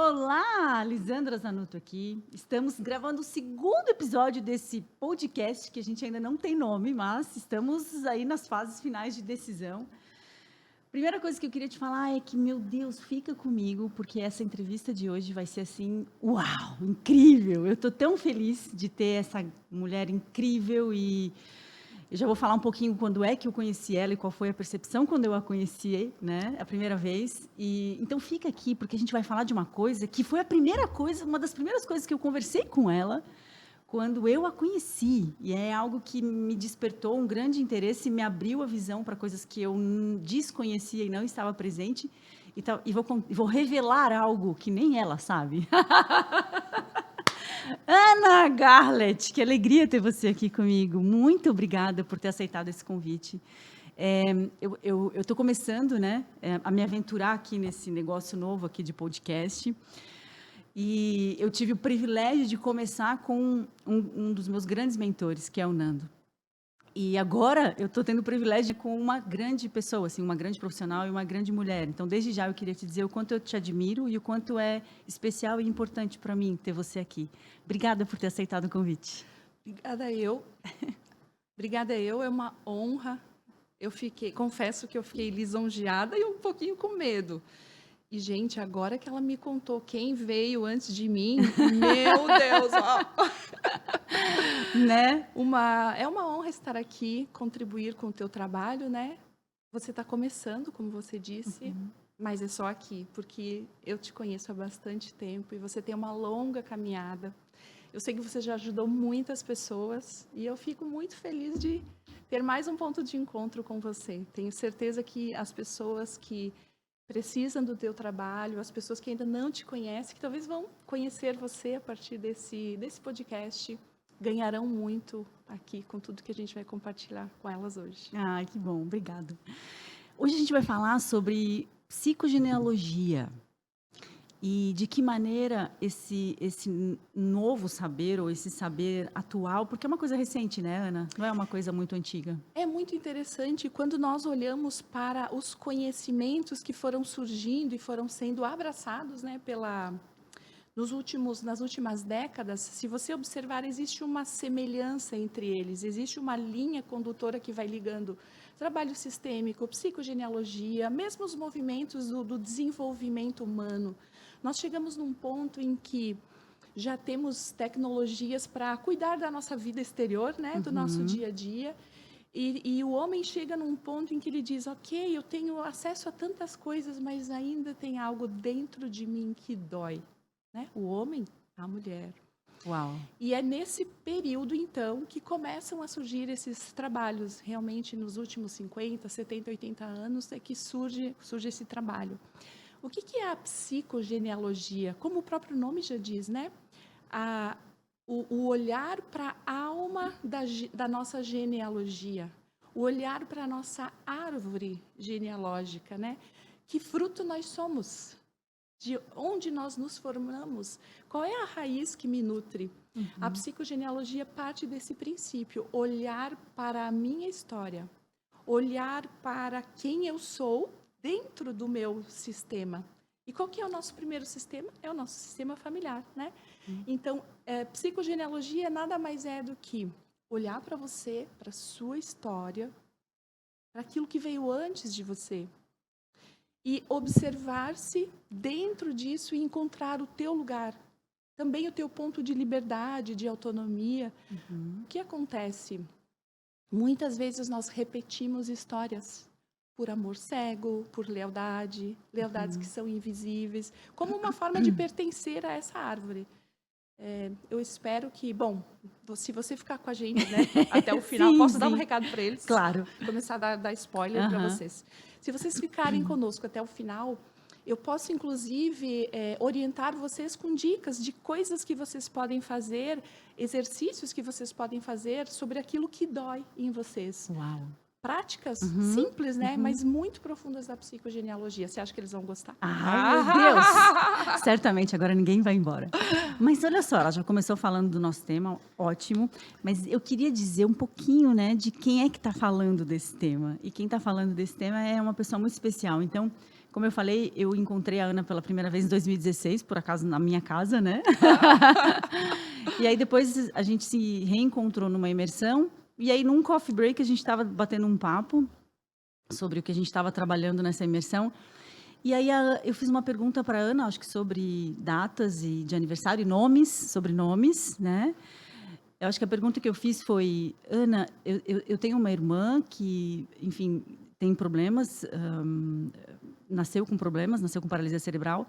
Olá, Lisandra Zanutto aqui. Estamos gravando o segundo episódio desse podcast, que a gente ainda não tem nome, mas estamos aí nas fases finais de decisão. Primeira coisa que eu queria te falar é que, meu Deus, fica comigo, porque essa entrevista de hoje vai ser assim, uau, incrível! Eu estou tão feliz de ter essa mulher incrível e eu já vou falar um pouquinho quando é que eu conheci ela e qual foi a percepção quando eu a conheci, né, a primeira vez. E então fica aqui, porque a gente vai falar de uma coisa que foi a primeira coisa, uma das primeiras coisas que eu conversei com ela quando eu a conheci. E é algo que me despertou um grande interesse, me abriu a visão para coisas que eu desconhecia e não estava presente. E vou revelar algo que nem ela sabe. Ana Garlett, que alegria ter você aqui comigo. Muito obrigada por ter aceitado esse convite. Eu estou começando, né, a me aventurar aqui nesse negócio novo aqui de podcast. E eu tive o privilégio de começar com um dos meus grandes mentores, que é o Nando. E agora eu estou tendo o privilégio com uma grande pessoa, assim, uma grande profissional e uma grande mulher. Então, desde já eu queria te dizer o quanto eu te admiro e o quanto é especial e importante para mim ter você aqui. Obrigada por ter aceitado o convite. Obrigada eu. Obrigada eu, é uma honra. Confesso que eu fiquei lisonjeada e um pouquinho com medo. E, gente, agora que ela me contou quem veio antes de mim, meu Deus, ó. Né? É uma honra estar aqui, contribuir com o teu trabalho, né? Você está começando, como você disse, mas é só aqui, porque eu te conheço há bastante tempo e você tem uma longa caminhada. Eu sei que você já ajudou muitas pessoas e eu fico muito feliz de ter mais um ponto de encontro com você. Tenho certeza que as pessoas que precisam do teu trabalho, as pessoas que ainda não te conhecem, que talvez vão conhecer você a partir desse podcast, ganharão muito aqui com tudo que a gente vai compartilhar com elas hoje. Ai, que bom, obrigada. Hoje a gente vai falar sobre psicogenealogia e de que maneira esse novo saber ou esse saber atual, porque é uma coisa recente, né, Ana? Não é uma coisa muito antiga. É muito interessante quando nós olhamos para os conhecimentos que foram surgindo e foram sendo abraçados, né, nas últimas décadas. Se você observar, existe uma semelhança entre eles, existe uma linha condutora que vai ligando trabalho sistêmico, psicogenealogia, mesmo os movimentos do desenvolvimento humano. Nós chegamos num ponto em que já temos tecnologias para cuidar da nossa vida exterior, né, do nosso dia a dia. E o homem chega num ponto em que ele diz, ok, eu tenho acesso a tantas coisas, mas ainda tem algo dentro de mim que dói. Né? O homem, a mulher. Uau. E é nesse período, então, que começam a surgir esses trabalhos. Realmente, nos últimos 50, 70, 80 anos, é que surge esse trabalho. O que é a psicogenealogia? Como o próprio nome já diz, né? O olhar para a alma da nossa genealogia, o olhar para a nossa árvore genealógica, né? Que fruto nós somos? De onde nós nos formamos? Qual é a raiz que me nutre? A psicogenealogia parte desse princípio, olhar para a minha história, olhar para quem eu sou dentro do meu sistema. E qual que é o nosso primeiro sistema? É o nosso sistema familiar, né? Então, psicogenealogia nada mais é do que olhar para você, para a sua história, para aquilo que veio antes de você, e observar-se dentro disso e encontrar o teu lugar. Também o teu ponto de liberdade, de autonomia. O que acontece? Muitas vezes nós repetimos histórias por amor cego, por lealdades que são invisíveis, como uma forma de pertencer a essa árvore. Eu espero que, bom, se você ficar com a gente, né, até o final, Sim, posso sim. dar um recado para eles? Claro. Começar a dar spoiler para vocês. Se vocês ficarem conosco até o final, eu posso, inclusive, orientar vocês com dicas de coisas que vocês podem fazer, exercícios que vocês podem fazer sobre aquilo que dói em vocês. Uau. práticas Uhum, simples, né? uhum. Mas muito profundas da psicogenealogia. Você acha que eles vão gostar? Ai, meu Deus! Certamente, agora ninguém vai embora. Mas olha só, ela já começou falando do nosso tema, ótimo. Mas eu queria dizer um pouquinho, né, de quem é que está falando desse tema. E quem está falando desse tema é uma pessoa muito especial. Então, como eu falei, eu encontrei a Ana pela primeira vez em 2016, por acaso na minha casa, né? E aí depois a gente se reencontrou numa imersão. E aí, num coffee break, a gente estava batendo um papo sobre o que a gente estava trabalhando nessa imersão. E aí eu fiz uma pergunta para a Ana, acho que sobre datas e de aniversário, nomes, sobrenomes, né? Eu acho que a pergunta que eu fiz foi, Ana, eu tenho uma irmã que, enfim, tem problemas, nasceu com problemas, nasceu com paralisia cerebral,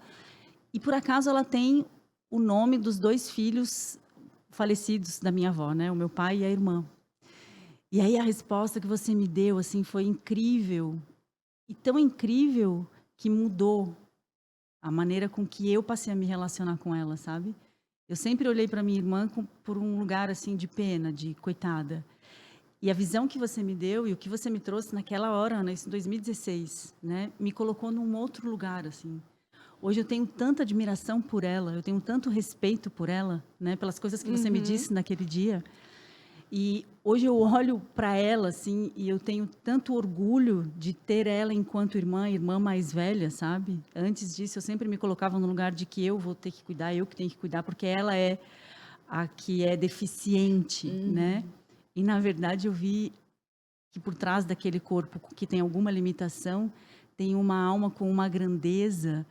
e por acaso ela tem o nome dos 2 filhos falecidos da minha avó, né? O meu pai e a irmã. E aí a resposta que você me deu, assim, foi incrível. E tão incrível que mudou a maneira com que eu passei a me relacionar com ela, sabe? Eu sempre olhei para minha irmã por um lugar assim de pena, de coitada. E a visão que você me deu e o que você me trouxe naquela hora, Ana, isso em 2016, né, me colocou num outro lugar assim. Hoje eu tenho tanta admiração por ela, eu tenho tanto respeito por ela, né, pelas coisas que você me Uhum. disse naquele dia. E hoje eu olho para ela assim e eu tenho tanto orgulho de ter ela enquanto irmã mais velha, sabe? Antes disso eu sempre me colocava no lugar de que eu vou ter que cuidar, eu que tenho que cuidar, porque ela é a que é deficiente, né? E na verdade eu vi que por trás daquele corpo que tem alguma limitação, tem uma alma com uma grandeza,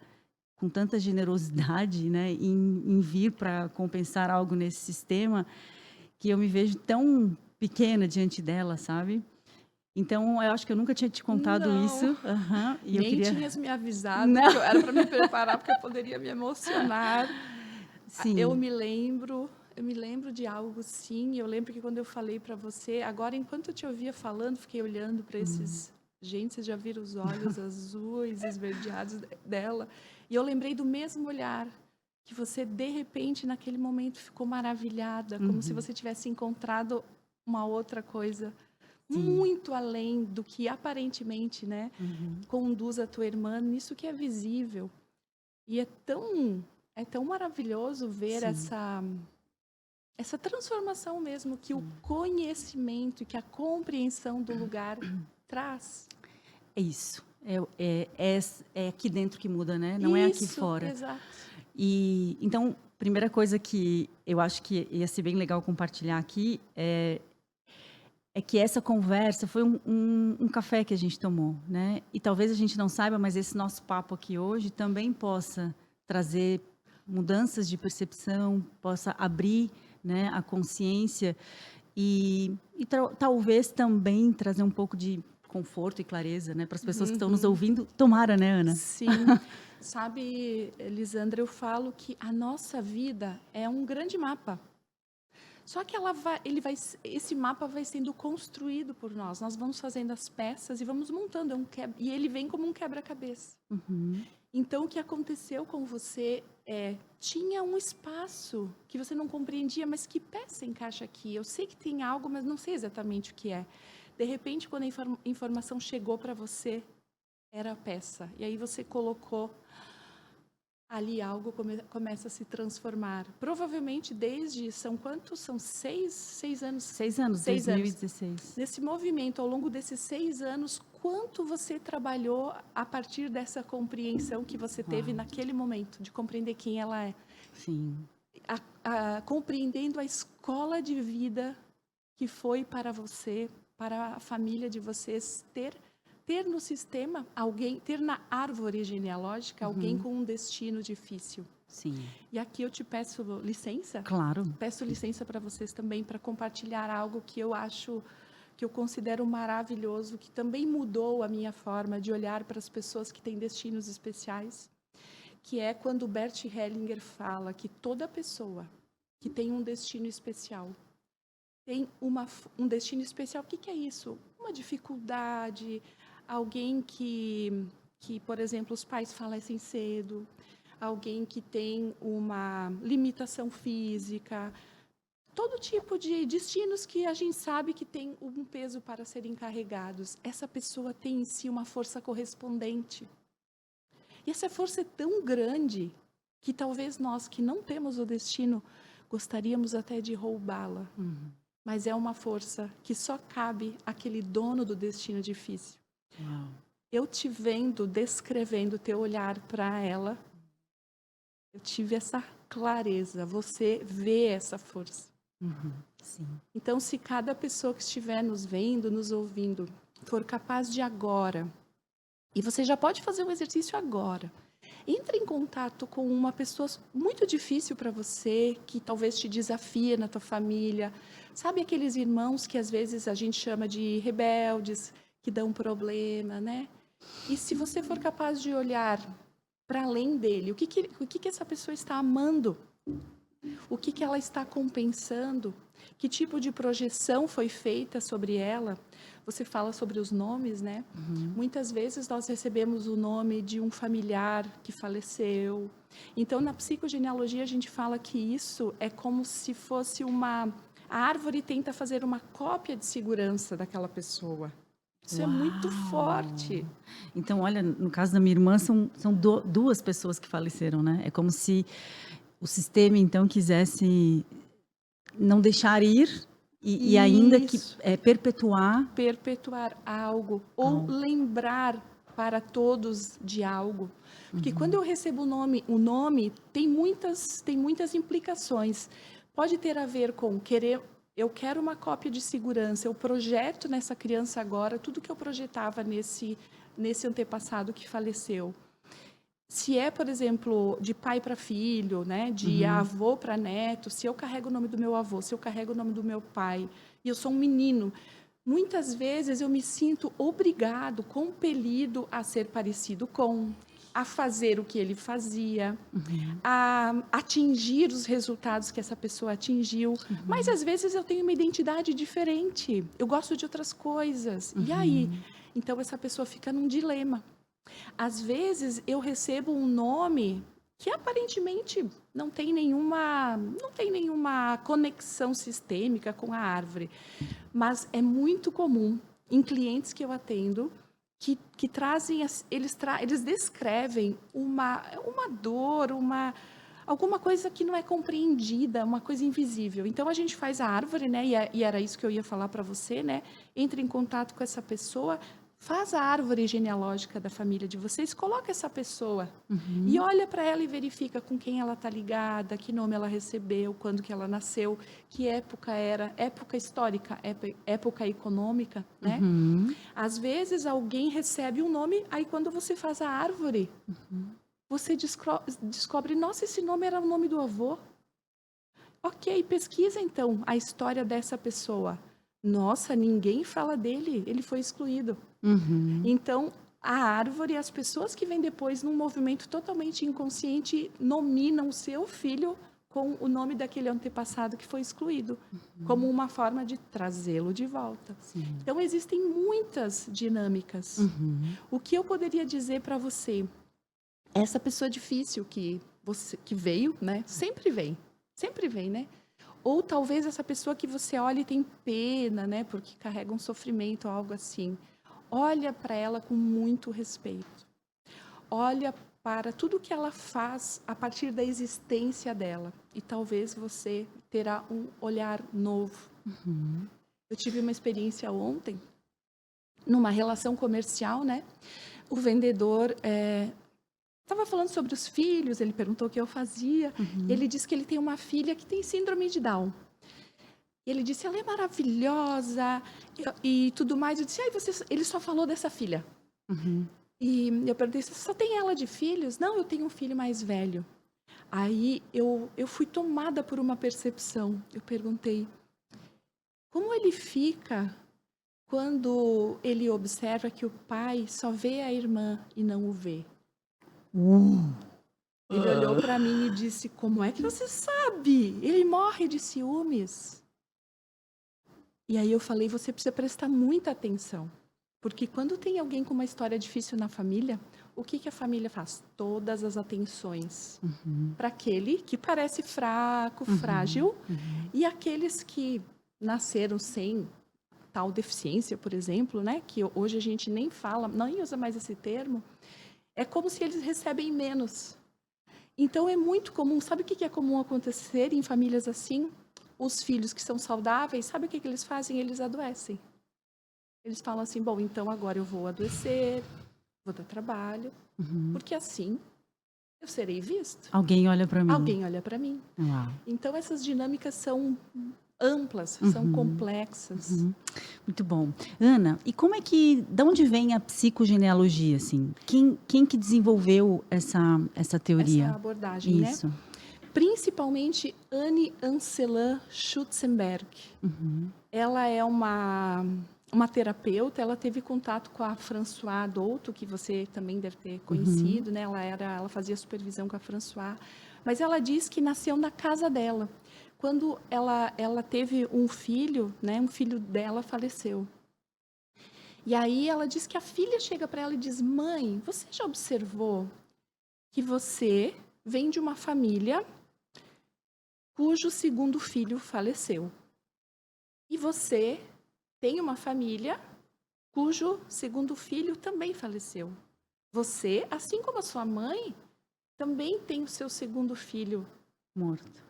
com tanta generosidade, né, em vir para compensar algo nesse sistema, que eu me vejo tão pequena diante dela, sabe? Então, eu acho que eu nunca tinha te contado Não, isso. Aham, e eu nem queria. tinhas me avisado Não. que eu era para me preparar, porque eu poderia me emocionar. Sim. Eu me lembro de algo, sim. Eu lembro que quando eu falei para você, agora enquanto eu te ouvia falando, fiquei olhando para esses. Gente, vocês já viram os olhos azuis, esverdeados dela? E eu lembrei do mesmo olhar que você, de repente, naquele momento, ficou maravilhada, como se você tivesse encontrado uma outra coisa Sim. muito além do que aparentemente, né, conduz a tua irmã nisso que é visível. E é tão maravilhoso ver Sim. essa transformação mesmo que o conhecimento, que a compreensão do lugar traz. É isso. É aqui dentro que muda, né? Não é aqui Isso, fora. exato. E então, primeira coisa que eu acho que ia ser bem legal compartilhar aqui é que essa conversa foi um café que a gente tomou, né? E talvez a gente não saiba, mas esse nosso papo aqui hoje também possa trazer mudanças de percepção, possa abrir, né, a consciência e talvez também trazer um pouco de conforto e clareza, né, para as pessoas que estão nos ouvindo. Tomara, né, Ana? Sim. Sabe, Lisandra, eu falo que a nossa vida é um grande mapa. Só que esse mapa vai sendo construído por nós. Nós vamos fazendo as peças e vamos montando. E ele vem como um quebra-cabeça. Então, o que aconteceu com você tinha um espaço que você não compreendia, mas que peça encaixa aqui? Eu sei que tem algo, mas não sei exatamente o que é. De repente, quando a informação chegou para você, era a peça. E aí você colocou ali algo começa a se transformar. Provavelmente são quantos? São 6 anos? 6 anos, 6 anos. 2016. Nesse movimento, ao longo desses 6 anos, quanto você trabalhou a partir dessa compreensão que você teve naquele momento, de compreender quem ela é? Sim. Compreendendo a escola de vida que foi para você, para a família de vocês, ter no sistema ter na árvore genealógica alguém com um destino difícil. Sim. E aqui eu te peço licença. Claro. Peço licença para vocês também para compartilhar algo que eu considero maravilhoso, que também mudou a minha forma de olhar para as pessoas que têm destinos especiais, que é quando Bert Hellinger fala que toda pessoa que tem um destino especial tem um destino especial. O que é isso? Uma dificuldade, alguém que, por exemplo, os pais falecem cedo, alguém que tem uma limitação física. todo tipo de destinos que a gente sabe que tem um peso para serem carregados. Essa pessoa tem em si uma força correspondente. E essa força é tão grande que talvez nós que não temos o destino gostaríamos até de roubá-la. Mas é uma força que só cabe àquele dono do destino difícil. Uau. Eu te vendo, descrevendo o teu olhar para ela, eu tive essa clareza. Você vê essa força. Sim. Então, se cada pessoa que estiver nos vendo, nos ouvindo, for capaz de agora, e você já pode fazer um exercício agora, entre em contato com uma pessoa muito difícil para você, que talvez te desafie na tua família. Sabe aqueles irmãos que às vezes a gente chama de rebeldes, que dão problema, né? E se você for capaz de olhar para além dele, o que essa pessoa está amando? O que ela está compensando? Que tipo de projeção foi feita sobre ela? Você fala sobre os nomes, né? Muitas vezes nós recebemos o nome de um familiar que faleceu. Então, na psicogenealogia, a gente fala que isso é como se fosse a árvore tenta fazer uma cópia de segurança daquela pessoa. Isso é muito forte. Então, olha, no caso da minha irmã, são duas pessoas que faleceram, né? É como se o sistema, então, quisesse não deixar ir e ainda que perpetuar algo ou lembrar para todos de algo. Porque quando eu recebo o nome tem muitas implicações. Pode ter a ver com eu quero uma cópia de segurança, eu projeto nessa criança agora tudo que eu projetava nesse antepassado que faleceu. Se é, por exemplo, de pai para filho, né, de avô para neto, se eu carrego o nome do meu avô, se eu carrego o nome do meu pai, e eu sou um menino, muitas vezes eu me sinto obrigado, compelido a ser parecido com, a fazer o que ele fazia, a atingir os resultados que essa pessoa atingiu. Mas, às vezes, eu tenho uma identidade diferente. Eu gosto de outras coisas. E aí? Então, essa pessoa fica num dilema. Às vezes, eu recebo um nome que, aparentemente, não tem nenhuma conexão sistêmica com a árvore. Mas é muito comum, em clientes que eu atendo, que trazem, eles descrevem uma dor, alguma coisa que não é compreendida, uma coisa invisível. Então, a gente faz a árvore, né? E era isso que eu ia falar para você, né? Entre em contato com essa pessoa, faz a árvore genealógica da família de vocês, coloca essa pessoa e olha para ela e verifica com quem ela está ligada, que nome ela recebeu, quando que ela nasceu, que época era, época histórica, época econômica, né? Às vezes alguém recebe um nome, aí quando você faz a árvore, você descobre, nossa, esse nome era o nome do avô. Ok, pesquisa então a história dessa pessoa. Nossa, ninguém fala dele, ele foi excluído. Então, a árvore, as pessoas que vêm depois, num movimento totalmente inconsciente, nominam o seu filho com o nome daquele antepassado que foi excluído, como uma forma de trazê-lo de volta. Então, existem muitas dinâmicas. O que eu poderia dizer para você? Essa pessoa difícil que veio, né? Sempre vem, né? Ou talvez essa pessoa que você olha e tem pena, né? Porque carrega um sofrimento ou algo assim. Olha para ela com muito respeito. Olha para tudo que ela faz a partir da existência dela. E talvez você terá um olhar novo. Eu tive uma experiência ontem, numa relação comercial, né? O vendedor estava falando sobre os filhos, ele perguntou o que eu fazia. Ele disse que ele tem uma filha que tem síndrome de Down. Ele disse, ela é maravilhosa e tudo mais. Eu disse, ele só falou dessa filha. E eu perguntei, você só tem ela de filhos? Não, eu tenho um filho mais velho. Aí eu fui tomada por uma percepção. Eu perguntei, como ele fica quando ele observa que o pai só vê a irmã e não o vê? Ele olhou para mim e disse, como é que você sabe? Ele morre de ciúmes. E aí eu falei, você precisa prestar muita atenção. Porque quando tem alguém com uma história difícil na família, o que a família faz? Todas as atenções para aquele que parece fraco, frágil, e aqueles que nasceram sem tal deficiência, por exemplo, né? Que hoje a gente nem fala, nem usa mais esse termo, é como se eles recebem menos. Então é muito comum, sabe o que é comum acontecer em famílias assim? Os filhos que são saudáveis, sabe o que eles fazem? Eles adoecem. Eles falam assim, bom, então agora eu vou adoecer, vou dar trabalho, porque assim eu serei visto. Alguém olha para mim. Alguém olha para mim. Uau. Então essas dinâmicas são amplas, são complexas. Muito bom. Ana, e como é que, de onde vem a psicogenealogia, assim? Quem que desenvolveu essa teoria? Essa abordagem, Isso. né? Principalmente Anne Anselan Schutzenberg. Ela é uma terapeuta, ela teve contato com a Françoise Douto, que você também deve ter conhecido, né? Ela fazia supervisão com a Françoise, mas ela diz que nasceu na casa dela. Quando ela teve um filho, né? Um filho dela faleceu. E aí ela diz que a filha chega para ela e diz: mãe, você já observou que você vem de uma família cujo segundo filho faleceu? E você tem uma família cujo segundo filho também faleceu. Você, assim como a sua mãe, também tem o seu segundo filho morto.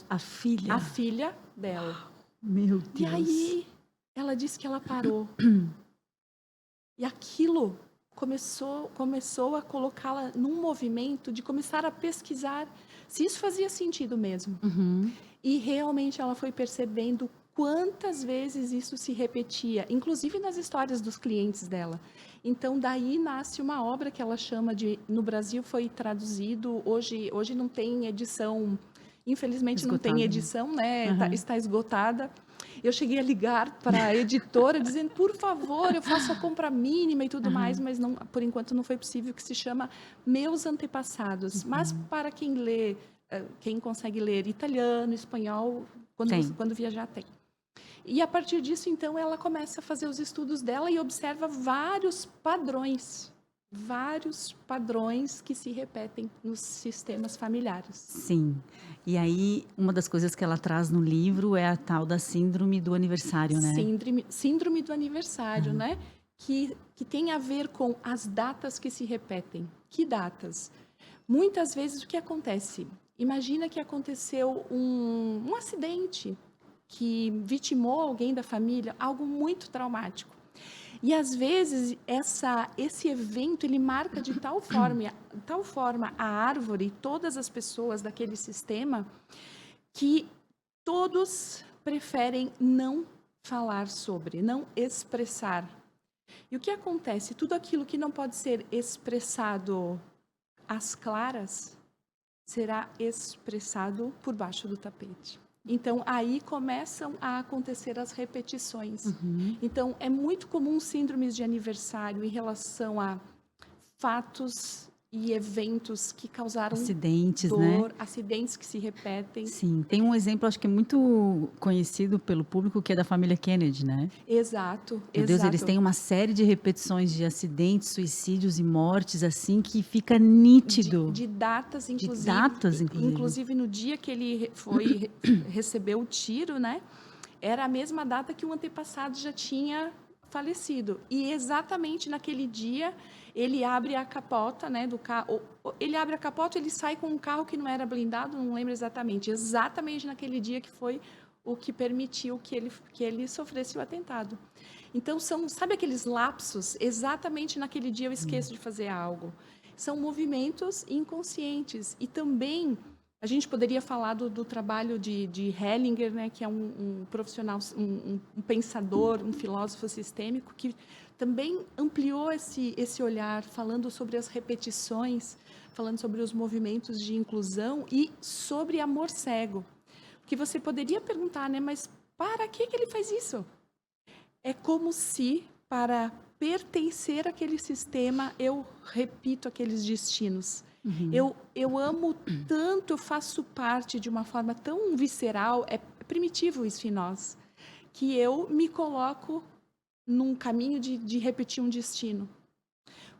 A filha? A filha dela. Meu Deus. E aí, ela disse que ela parou. E aquilo começou a colocá-la num movimento de começar a pesquisar se isso fazia sentido mesmo. E realmente ela foi percebendo quantas vezes isso se repetia, inclusive nas histórias dos clientes dela. Então, daí nasce uma obra que ela chama de... No Brasil foi traduzido, hoje não tem edição, infelizmente não tem edição, né? Está esgotada. Eu cheguei a ligar para a editora dizendo, por favor, eu faço a compra mínima e tudo mais, mas não, por enquanto não foi possível, que se chama Meus Antepassados. Mas para quem lê, quem consegue ler italiano, espanhol, quando viajar tem. E a partir disso, então, ela começa a fazer os estudos dela e observa vários padrões que se repetem nos sistemas familiares. Sim. E aí, uma das coisas que ela traz no livro é a tal da síndrome do aniversário, né? Síndrome do aniversário, né? Que tem a ver com as datas que se repetem. Que datas? Muitas vezes, o que acontece? Imagina que aconteceu um acidente que vitimou alguém da família, algo muito traumático. E às vezes esse evento ele marca de tal forma a árvore, todas as pessoas daquele sistema, que todos preferem não falar sobre, não expressar. E o que acontece? Tudo aquilo que não pode ser expressado às claras será expressado por baixo do tapete. Então, aí começam a acontecer as repetições. Então, é muito comum síndromes de aniversário em relação a fatos e eventos que causaram acidentes, dor, né? acidentes que se repetem. Sim, tem um exemplo, acho que é muito conhecido pelo público, que é da família Kennedy, né? Exato, Meu Deus, eles têm uma série de repetições de acidentes, suicídios e mortes, assim, que fica nítido. De datas, inclusive. De datas, inclusive. Inclusive, no dia que ele recebeu o tiro, né? Era a mesma data que o antepassado já tinha falecido. E exatamente naquele dia, ele abre a capota, né, do carro. Ele abre a capota, ele sai com um carro que não era blindado, não lembro exatamente. Exatamente naquele dia que foi o que permitiu que ele sofresse o atentado. Então, sabe aqueles lapsos? Exatamente naquele dia eu esqueço de fazer algo. São movimentos inconscientes. E também, a gente poderia falar do trabalho de Hellinger, né, que é um profissional, um pensador, um filósofo sistêmico, que também ampliou esse olhar, falando sobre as repetições, falando sobre os movimentos de inclusão e sobre amor cego. Que você poderia perguntar, né, mas para que ele faz isso? É como se, para pertencer àquele sistema, eu repito aqueles destinos. Eu amo tanto, eu faço parte de uma forma tão visceral, é primitivo isso em nós, que eu me coloco num caminho de repetir um destino.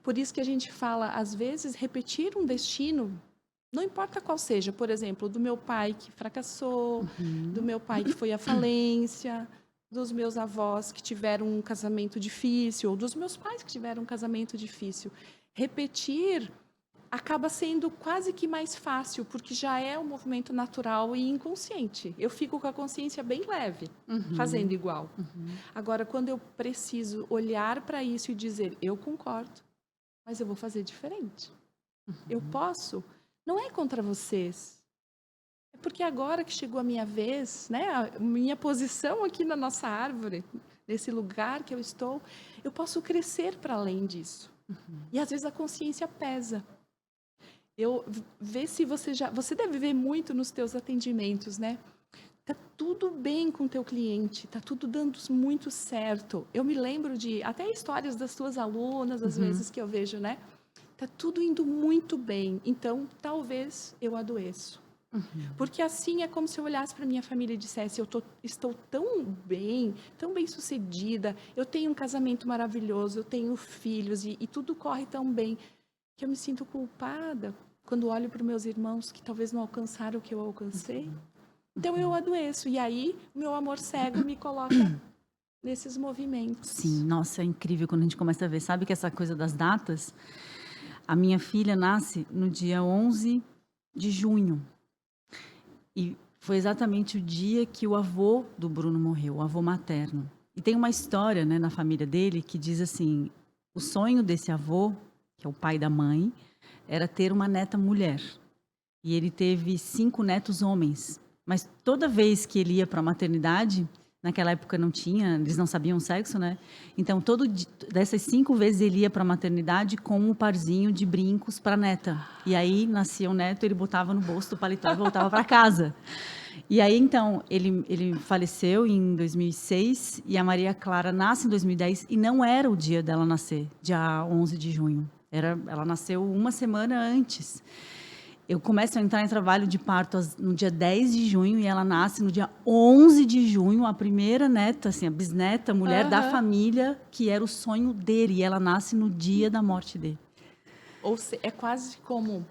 Por isso que a gente fala, às vezes, repetir um destino, não importa qual seja, por exemplo, do meu pai que fracassou, do meu pai que foi à falência, dos meus avós que tiveram um casamento difícil, ou dos meus pais que tiveram um casamento difícil. Repetir acaba sendo quase que mais fácil, porque já é um movimento natural e inconsciente. Eu fico com a consciência bem leve, fazendo igual. Agora, quando eu preciso olhar para isso e dizer, eu concordo, mas eu vou fazer diferente. Eu posso. Não é contra vocês. É porque agora que chegou a minha vez, né, a minha posição aqui na nossa árvore, nesse lugar que eu estou, eu posso crescer para além disso. E às vezes a consciência pesa. Vê se você deve ver muito nos teus atendimentos, né? Tá tudo bem com o teu cliente, tá tudo dando muito certo. Eu me lembro de até histórias das tuas alunas, às vezes que eu vejo, né? Tá tudo indo muito bem, então talvez eu adoeço. Porque assim é como se eu olhasse para minha família e dissesse, estou tão bem sucedida, eu tenho um casamento maravilhoso, eu tenho filhos e tudo corre tão bem, que eu me sinto culpada quando olho para os meus irmãos que talvez não alcançaram o que eu alcancei. Então eu adoeço, e aí o meu amor cego me coloca nesses movimentos. Sim, nossa, é incrível quando a gente começa a ver. Sabe que essa coisa das datas, a minha filha nasce no dia 11 de junho. E foi exatamente o dia que o avô do Bruno morreu, o avô materno. E tem uma história, né, na família dele que diz assim, o sonho desse avô, que é o pai da mãe, era ter uma neta mulher. E ele teve 5 netos homens. Mas toda vez que ele ia para a maternidade, naquela época não tinha, eles não sabiam o sexo, né? Então, dessas 5 vezes ele ia para a maternidade com um parzinho de brincos para a neta. E aí, nascia o neto, ele botava no bolso do paletó e voltava para casa. E aí, então, ele faleceu em 2006 e a Maria Clara nasce em 2010 e não era o dia dela nascer, dia 11 de junho. Ela nasceu uma semana antes. Eu começo a entrar em trabalho de parto no dia 10 de junho e ela nasce no dia 11 de junho, a primeira neta, assim, a bisneta, mulher da família, que era o sonho dele. E ela nasce no dia da morte dele. Ou seja, é quase como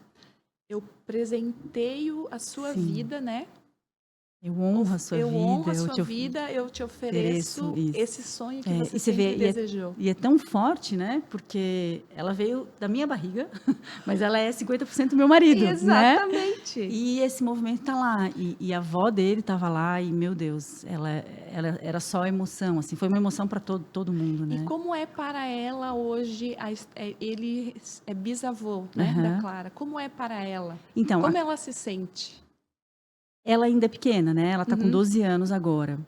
eu presenteio a sua vida, né? Eu honro a sua vida. Eu honro a sua vida, eu te ofereço esse sonho que você sempre desejou. E é tão forte, né? Porque ela veio da minha barriga, mas ela é 50% do meu marido, Exatamente. Né? E esse movimento está lá. E a avó dele estava lá e, meu Deus, ela era só emoção, assim. Foi uma emoção para todo mundo, né? E como é para ela hoje, ele é bisavô, né, da Clara. Como é para ela? Então, como ela se sente? Ela ainda é pequena, né? Ela está com 12 anos agora.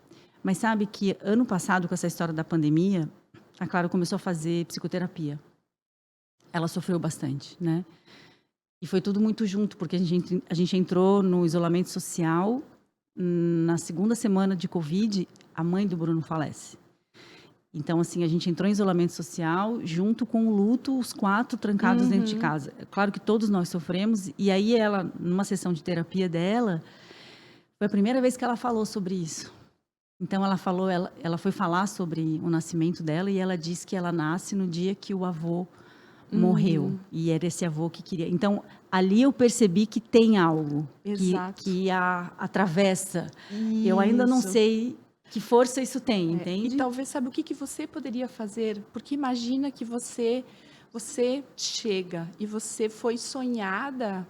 Mas sabe que ano passado, com essa história da pandemia, a Clara começou a fazer psicoterapia. Ela sofreu bastante, né? E foi tudo muito junto, porque a gente entrou no isolamento social. Na segunda semana de Covid, a mãe do Bruno falece. Então, assim, a gente entrou em isolamento social junto com o luto, os 4 trancados dentro de casa. Claro que todos nós sofremos. E aí ela, numa sessão de terapia dela, foi a primeira vez que ela falou sobre isso. Então, ela foi falar sobre o nascimento dela e ela disse que ela nasce no dia que o avô morreu. E era esse avô que queria. Então, ali eu percebi que tem algo que a atravessa. Isso. Eu ainda não sei que força isso tem, entende? E talvez, sabe o que você poderia fazer? Porque imagina que você chega e você foi sonhada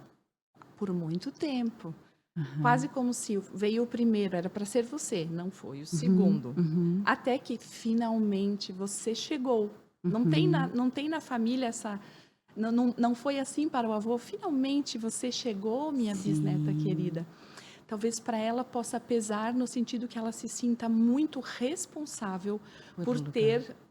por muito tempo. Quase como se veio o primeiro, era para ser você, não foi o segundo. Até que finalmente você chegou. Não tem na família essa... Não foi assim para o avô. Finalmente você chegou, minha bisneta querida. Talvez para ela possa pesar no sentido que ela se sinta muito responsável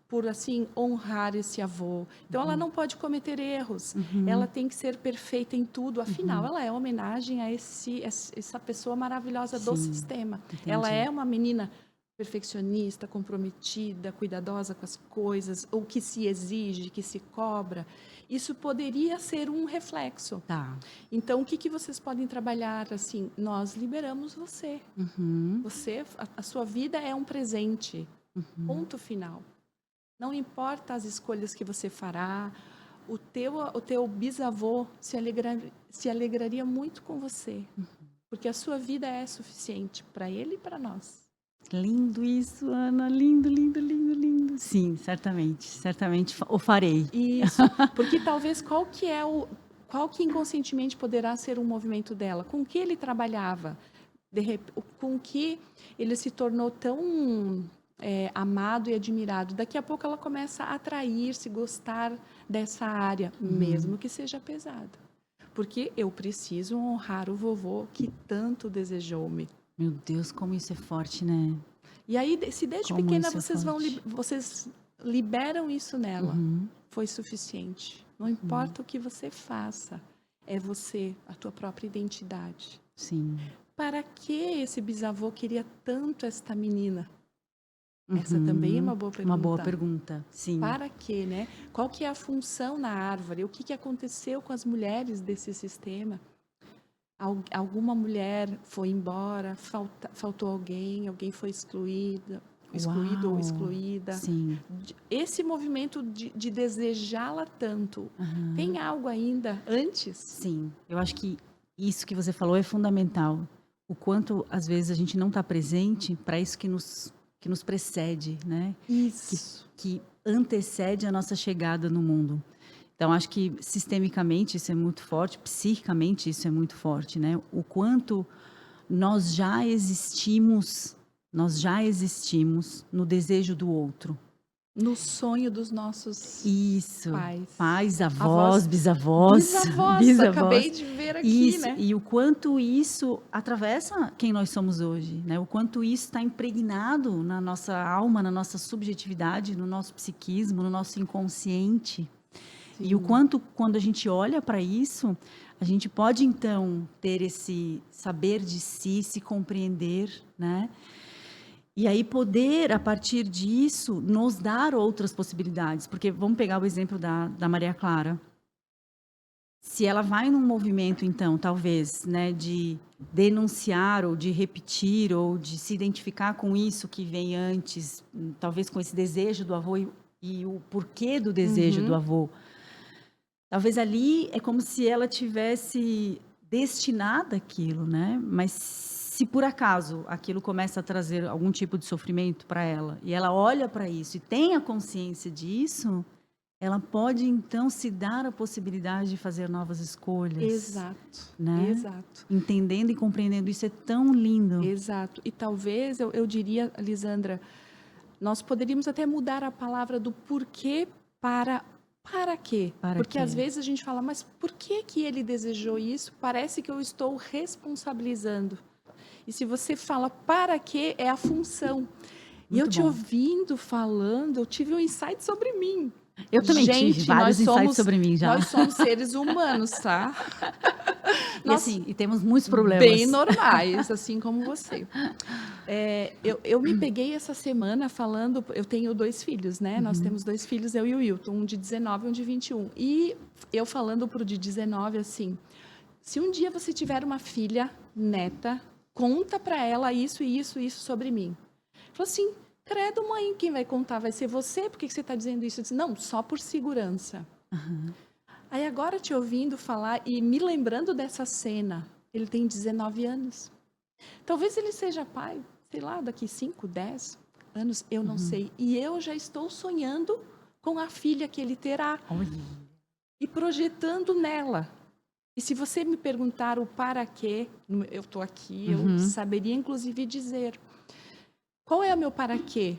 por assim honrar esse avô. Então ela não pode cometer erros. Ela tem que ser perfeita em tudo. Afinal, ela é uma homenagem a essa pessoa maravilhosa do sistema. Entendi. Ela é uma menina perfeccionista, comprometida, cuidadosa com as coisas, o que se exige, que se cobra. Isso poderia ser um reflexo. Tá. Então, o que vocês podem trabalhar? Assim, nós liberamos você. Você, a sua vida é um presente. Ponto final. Não importa as escolhas que você fará, o teu bisavô se alegraria muito com você, porque a sua vida é suficiente para ele e para nós. Lindo isso, Ana. Lindo, lindo, lindo, lindo. Sim, certamente. Certamente o farei. Isso, porque talvez qual que inconscientemente poderá ser um movimento dela? Com que ele trabalhava? Com que ele se tornou tão amado e admirado? Daqui a pouco ela começa a atrair-se, gostar dessa área, mesmo que seja pesada. Porque eu preciso honrar o vovô que tanto desejou-me. Meu Deus, como isso é forte, né? E aí, se desde Como pequena isso é forte. vocês liberam isso nela, foi suficiente. Não importa o que você faça, é você, a tua própria identidade. Sim. Para que esse bisavô queria tanto esta menina? Essa também é uma boa pergunta. Uma boa pergunta, sim. Para quê, né? Qual que é a função na árvore? O que aconteceu com as mulheres desse sistema? Alguma mulher foi embora, faltou alguém foi excluído ou excluída. Sim. Esse movimento de desejá-la tanto, tem algo ainda antes? Sim, eu acho que isso que você falou é fundamental. O quanto, às vezes, a gente não está presente para isso que nos precede, né? Isso. Que antecede a nossa chegada no mundo. Então, acho que sistemicamente isso é muito forte, psiquicamente isso é muito forte, né? O quanto nós já existimos no desejo do outro. No sonho dos nossos pais. Pais, avós, bisavós. Acabei de ver aqui, isso, né? E o quanto isso atravessa quem nós somos hoje, né? O quanto isso está impregnado na nossa alma, na nossa subjetividade, no nosso psiquismo, no nosso inconsciente. Sim. E o quanto, quando a gente olha para isso, a gente pode, então, ter esse saber de si, se compreender, né? E aí poder, a partir disso, nos dar outras possibilidades. Porque vamos pegar o exemplo da Maria Clara. Se ela vai num movimento, então, talvez, né, de denunciar ou de repetir ou de se identificar com isso que vem antes, talvez com esse desejo do avô e o porquê do desejo do avô, talvez ali é como se ela tivesse destinada aquilo, né? Mas se por acaso aquilo começa a trazer algum tipo de sofrimento para ela e ela olha para isso e tem a consciência disso, ela pode então se dar a possibilidade de fazer novas escolhas. Exato, né? Exato. Entendendo e compreendendo isso é tão lindo. Exato. E talvez eu diria, Lisandra, nós poderíamos até mudar a palavra do porquê para quê? Porque às vezes a gente fala, mas por que ele desejou isso? Parece que eu estou responsabilizando. E se você fala para quê, é a função. E eu te ouvindo falando, eu tive um insight sobre mim. Eu também tive vários insights sobre mim já. Nós somos seres humanos, tá? E temos muitos problemas. Bem normais, assim como você. Eu me peguei essa semana falando... Eu tenho 2 filhos, né? Nós temos 2 filhos, eu e o Wilton. Um de 19 e um de 21. E eu falando pro de 19, assim... Se um dia você tiver uma filha, neta... Conta para ela isso e isso sobre mim. Falou assim, credo, mãe, quem vai contar vai ser você? Por que você está dizendo isso? Eu disse, não, só por segurança. Aí agora te ouvindo falar e me lembrando dessa cena, ele tem 19 anos. Talvez ele seja pai, sei lá, daqui 5, 10 anos, eu não sei. E eu já estou sonhando com a filha que ele terá. E projetando nela. E se você me perguntar o para quê, eu estou aqui, eu saberia inclusive dizer. Qual é o meu para quê?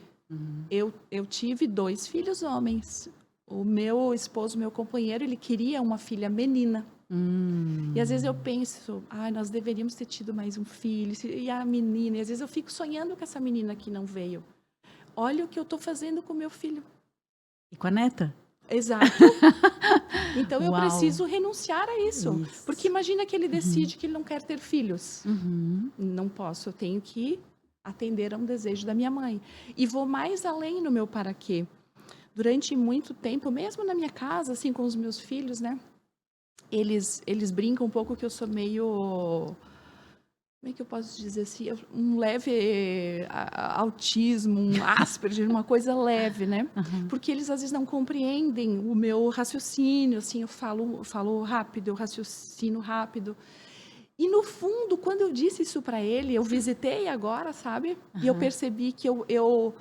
Eu tive 2 filhos homens. O meu esposo, meu companheiro, ele queria uma filha menina. E às vezes eu penso, nós deveríamos ter tido mais um filho. E a menina, e às vezes eu fico sonhando com essa menina que não veio. Olha o que eu estou fazendo com o meu filho. E com a neta? Exato. Então eu preciso renunciar a isso. Porque imagina que ele decide que ele não quer ter filhos. Não posso, eu tenho que atender a um desejo da minha mãe. E vou mais além no meu para quê. Durante muito tempo, mesmo na minha casa, assim, com os meus filhos, né? Eles brincam um pouco que eu sou meio como é que eu posso dizer assim, um leve autismo, um Asperger, uma coisa leve, né? Aham. Porque eles às vezes não compreendem o meu raciocínio, assim, eu falo rápido, eu raciocino rápido. E no fundo, quando eu disse isso para ele, eu visitei agora, sabe? E eu Aham. percebi que eu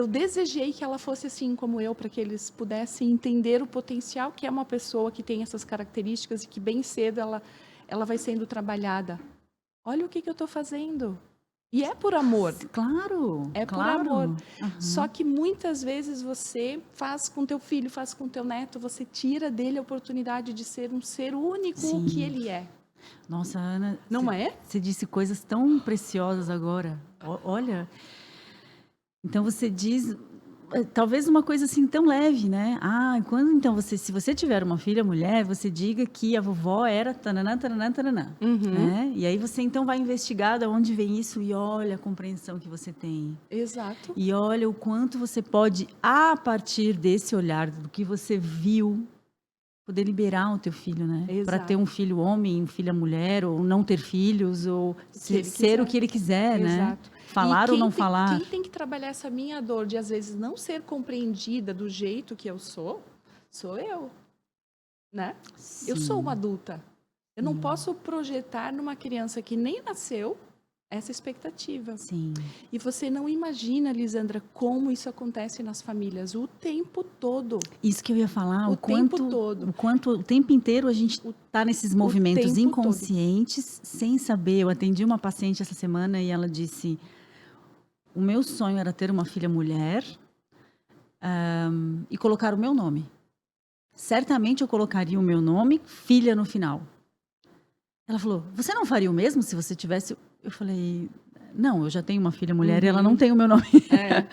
desejei que ela fosse assim como eu, para que eles pudessem entender o potencial que é uma pessoa que tem essas características e que bem cedo ela vai sendo trabalhada. Olha o que eu estou fazendo. E é por amor. Claro, É por amor. claro. Só Aham. que muitas vezes você faz com teu filho, faz com teu neto, você tira dele a oportunidade de ser um ser único que Sim. ele é. Nossa, Ana, Não é? você disse coisas tão preciosas agora. Olha, então você diz, talvez uma coisa assim tão leve, né? Ah, quando então se você tiver uma filha mulher, você diga que a vovó era tananã, tananã, tananã, Uhum. né? E aí você então vai investigar de onde vem isso e olha a compreensão que você tem. Exato. E olha o quanto você pode, a partir desse olhar, do que você viu, poder liberar o teu filho, né? Para ter um Exato. filho homem, um filho mulher, ou não ter filhos, ou O que ele ser o quiser. que ele quiser, né? Exato. E Falar ou não quem falar. tem que trabalhar essa minha dor de, às vezes, não ser compreendida do jeito que eu sou eu, né? Eu sou uma Sim, adulta. Eu não posso projetar numa criança que nem nasceu essa expectativa. sim. E você não imagina, Lisandra, como isso acontece nas famílias o tempo todo. Isso que eu ia falar, O tempo todo. o quanto o tempo inteiro a gente está nesses O movimentos tempo todo. inconscientes, sem saber. Eu atendi uma paciente essa semana e ela disse: o meu sonho era ter uma filha mulher, e colocar o meu nome. Certamente eu colocaria o meu nome, filha, no final. Ela falou: você não faria o mesmo se você tivesse. Eu falei: não, eu já tenho uma filha mulher e ela não Uhum. tem o meu nome. É,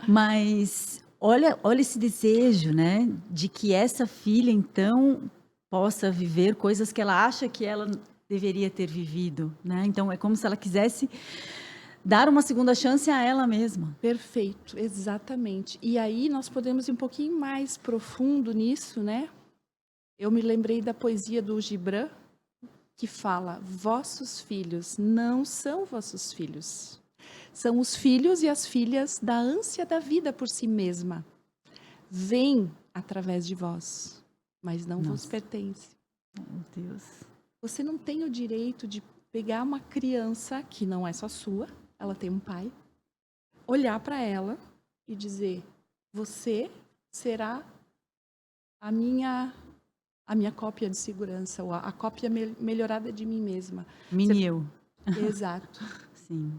Mas olha esse desejo, né, de que essa filha então possa viver coisas que ela acha que ela deveria ter vivido, né? Então é como se ela quisesse dar uma segunda chance a ela mesma. perfeito, exatamente. E aí nós podemos ir um pouquinho mais profundo nisso, né? Eu me lembrei da poesia do Gibran, que fala: vossos filhos não são vossos filhos. São os filhos e as filhas da ânsia da vida por si mesma. Vêm através de vós, mas não vos Nossa, pertence. meu Deus. Você não tem o direito de pegar uma criança que não é só sua, ela tem um pai, olhar para ela e dizer: você será a minha cópia de segurança, ou a cópia melhorada de mim mesma. Mini eu, Exato. sim.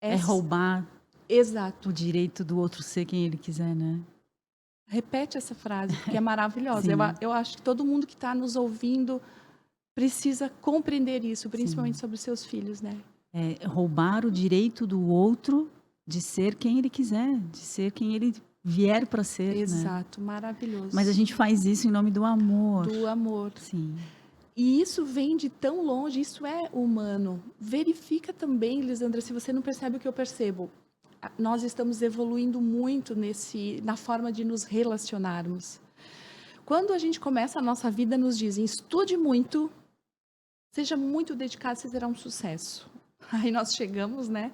É Essa- roubar Exato. o direito do outro ser quem ele quiser, né? Repete essa frase, porque é maravilhosa. Sim, Eu acho que todo mundo que está nos ouvindo precisa compreender isso, principalmente sim. sobre os seus filhos, né? É roubar o direito do outro de ser quem ele quiser, de ser quem ele vier para ser, né? Exato, maravilhoso. Mas a gente faz isso em nome do amor. Do amor. Sim, E isso vem de tão longe, isso é humano. Verifica também, Lisandra, se você não percebe o que eu percebo. Nós estamos evoluindo muito na forma de nos relacionarmos. Quando a gente começa a nossa vida, nos dizem: estude muito, seja muito dedicado, você terá um sucesso. Aí nós chegamos, né?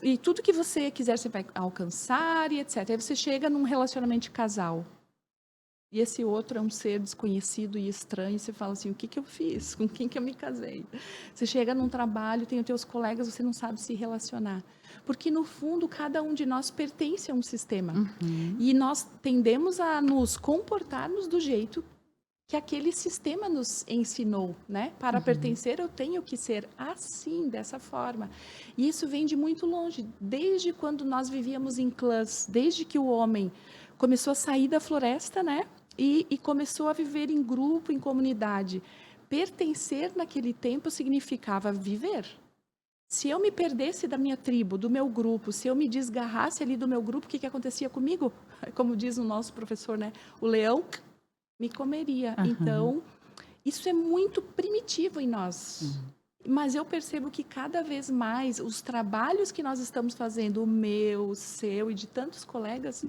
E tudo que você quiser, você vai alcançar e etc. Aí você chega num relacionamento de casal. E esse outro é um ser desconhecido e estranho. E você fala assim: o que que eu fiz? Com quem que eu me casei? Você chega num trabalho, tem os teus colegas, você não sabe se relacionar. Porque, no fundo, cada um de nós pertence a um sistema. E nós tendemos a nos comportarmos do jeito que aquele sistema nos ensinou, né? Para pertencer, eu tenho que ser assim, dessa forma. E isso vem de muito longe, desde quando nós vivíamos em clãs, desde que o homem começou a sair da floresta, né? E começou a viver em grupo, em comunidade. Pertencer naquele tempo significava viver. Se eu me perdesse da minha tribo, do meu grupo, se eu me desgarrasse ali do meu grupo, o que acontecia comigo? Como diz o nosso professor, né? O leão me comeria. Então, isso é muito primitivo em nós. Mas eu percebo que cada vez mais os trabalhos que nós estamos fazendo, o meu, o seu e de tantos colegas,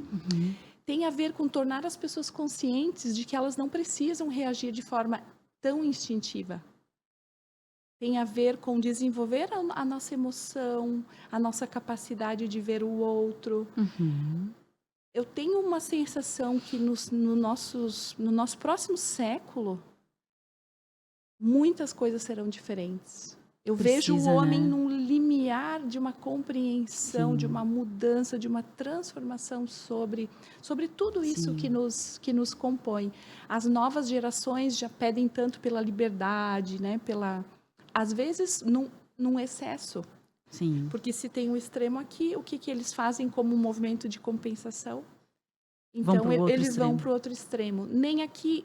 tem a ver com tornar as pessoas conscientes de que elas não precisam reagir de forma tão instintiva. tem a ver com desenvolver a nossa emoção, a nossa capacidade de ver o outro. Uhum. Eu tenho uma sensação que no nosso próximo século, muitas coisas serão diferentes. Eu vejo o Precisa, homem né? num limiar de uma compreensão, de Sim, uma mudança, de uma transformação sobre tudo isso sim, que nos compõe. As novas gerações já pedem tanto pela liberdade, né? Às vezes, num excesso. sim. Porque se tem um extremo aqui, o que eles fazem como um movimento de compensação? Vão Então, para o outro eles vão extremo. para o outro extremo. Nem aqui,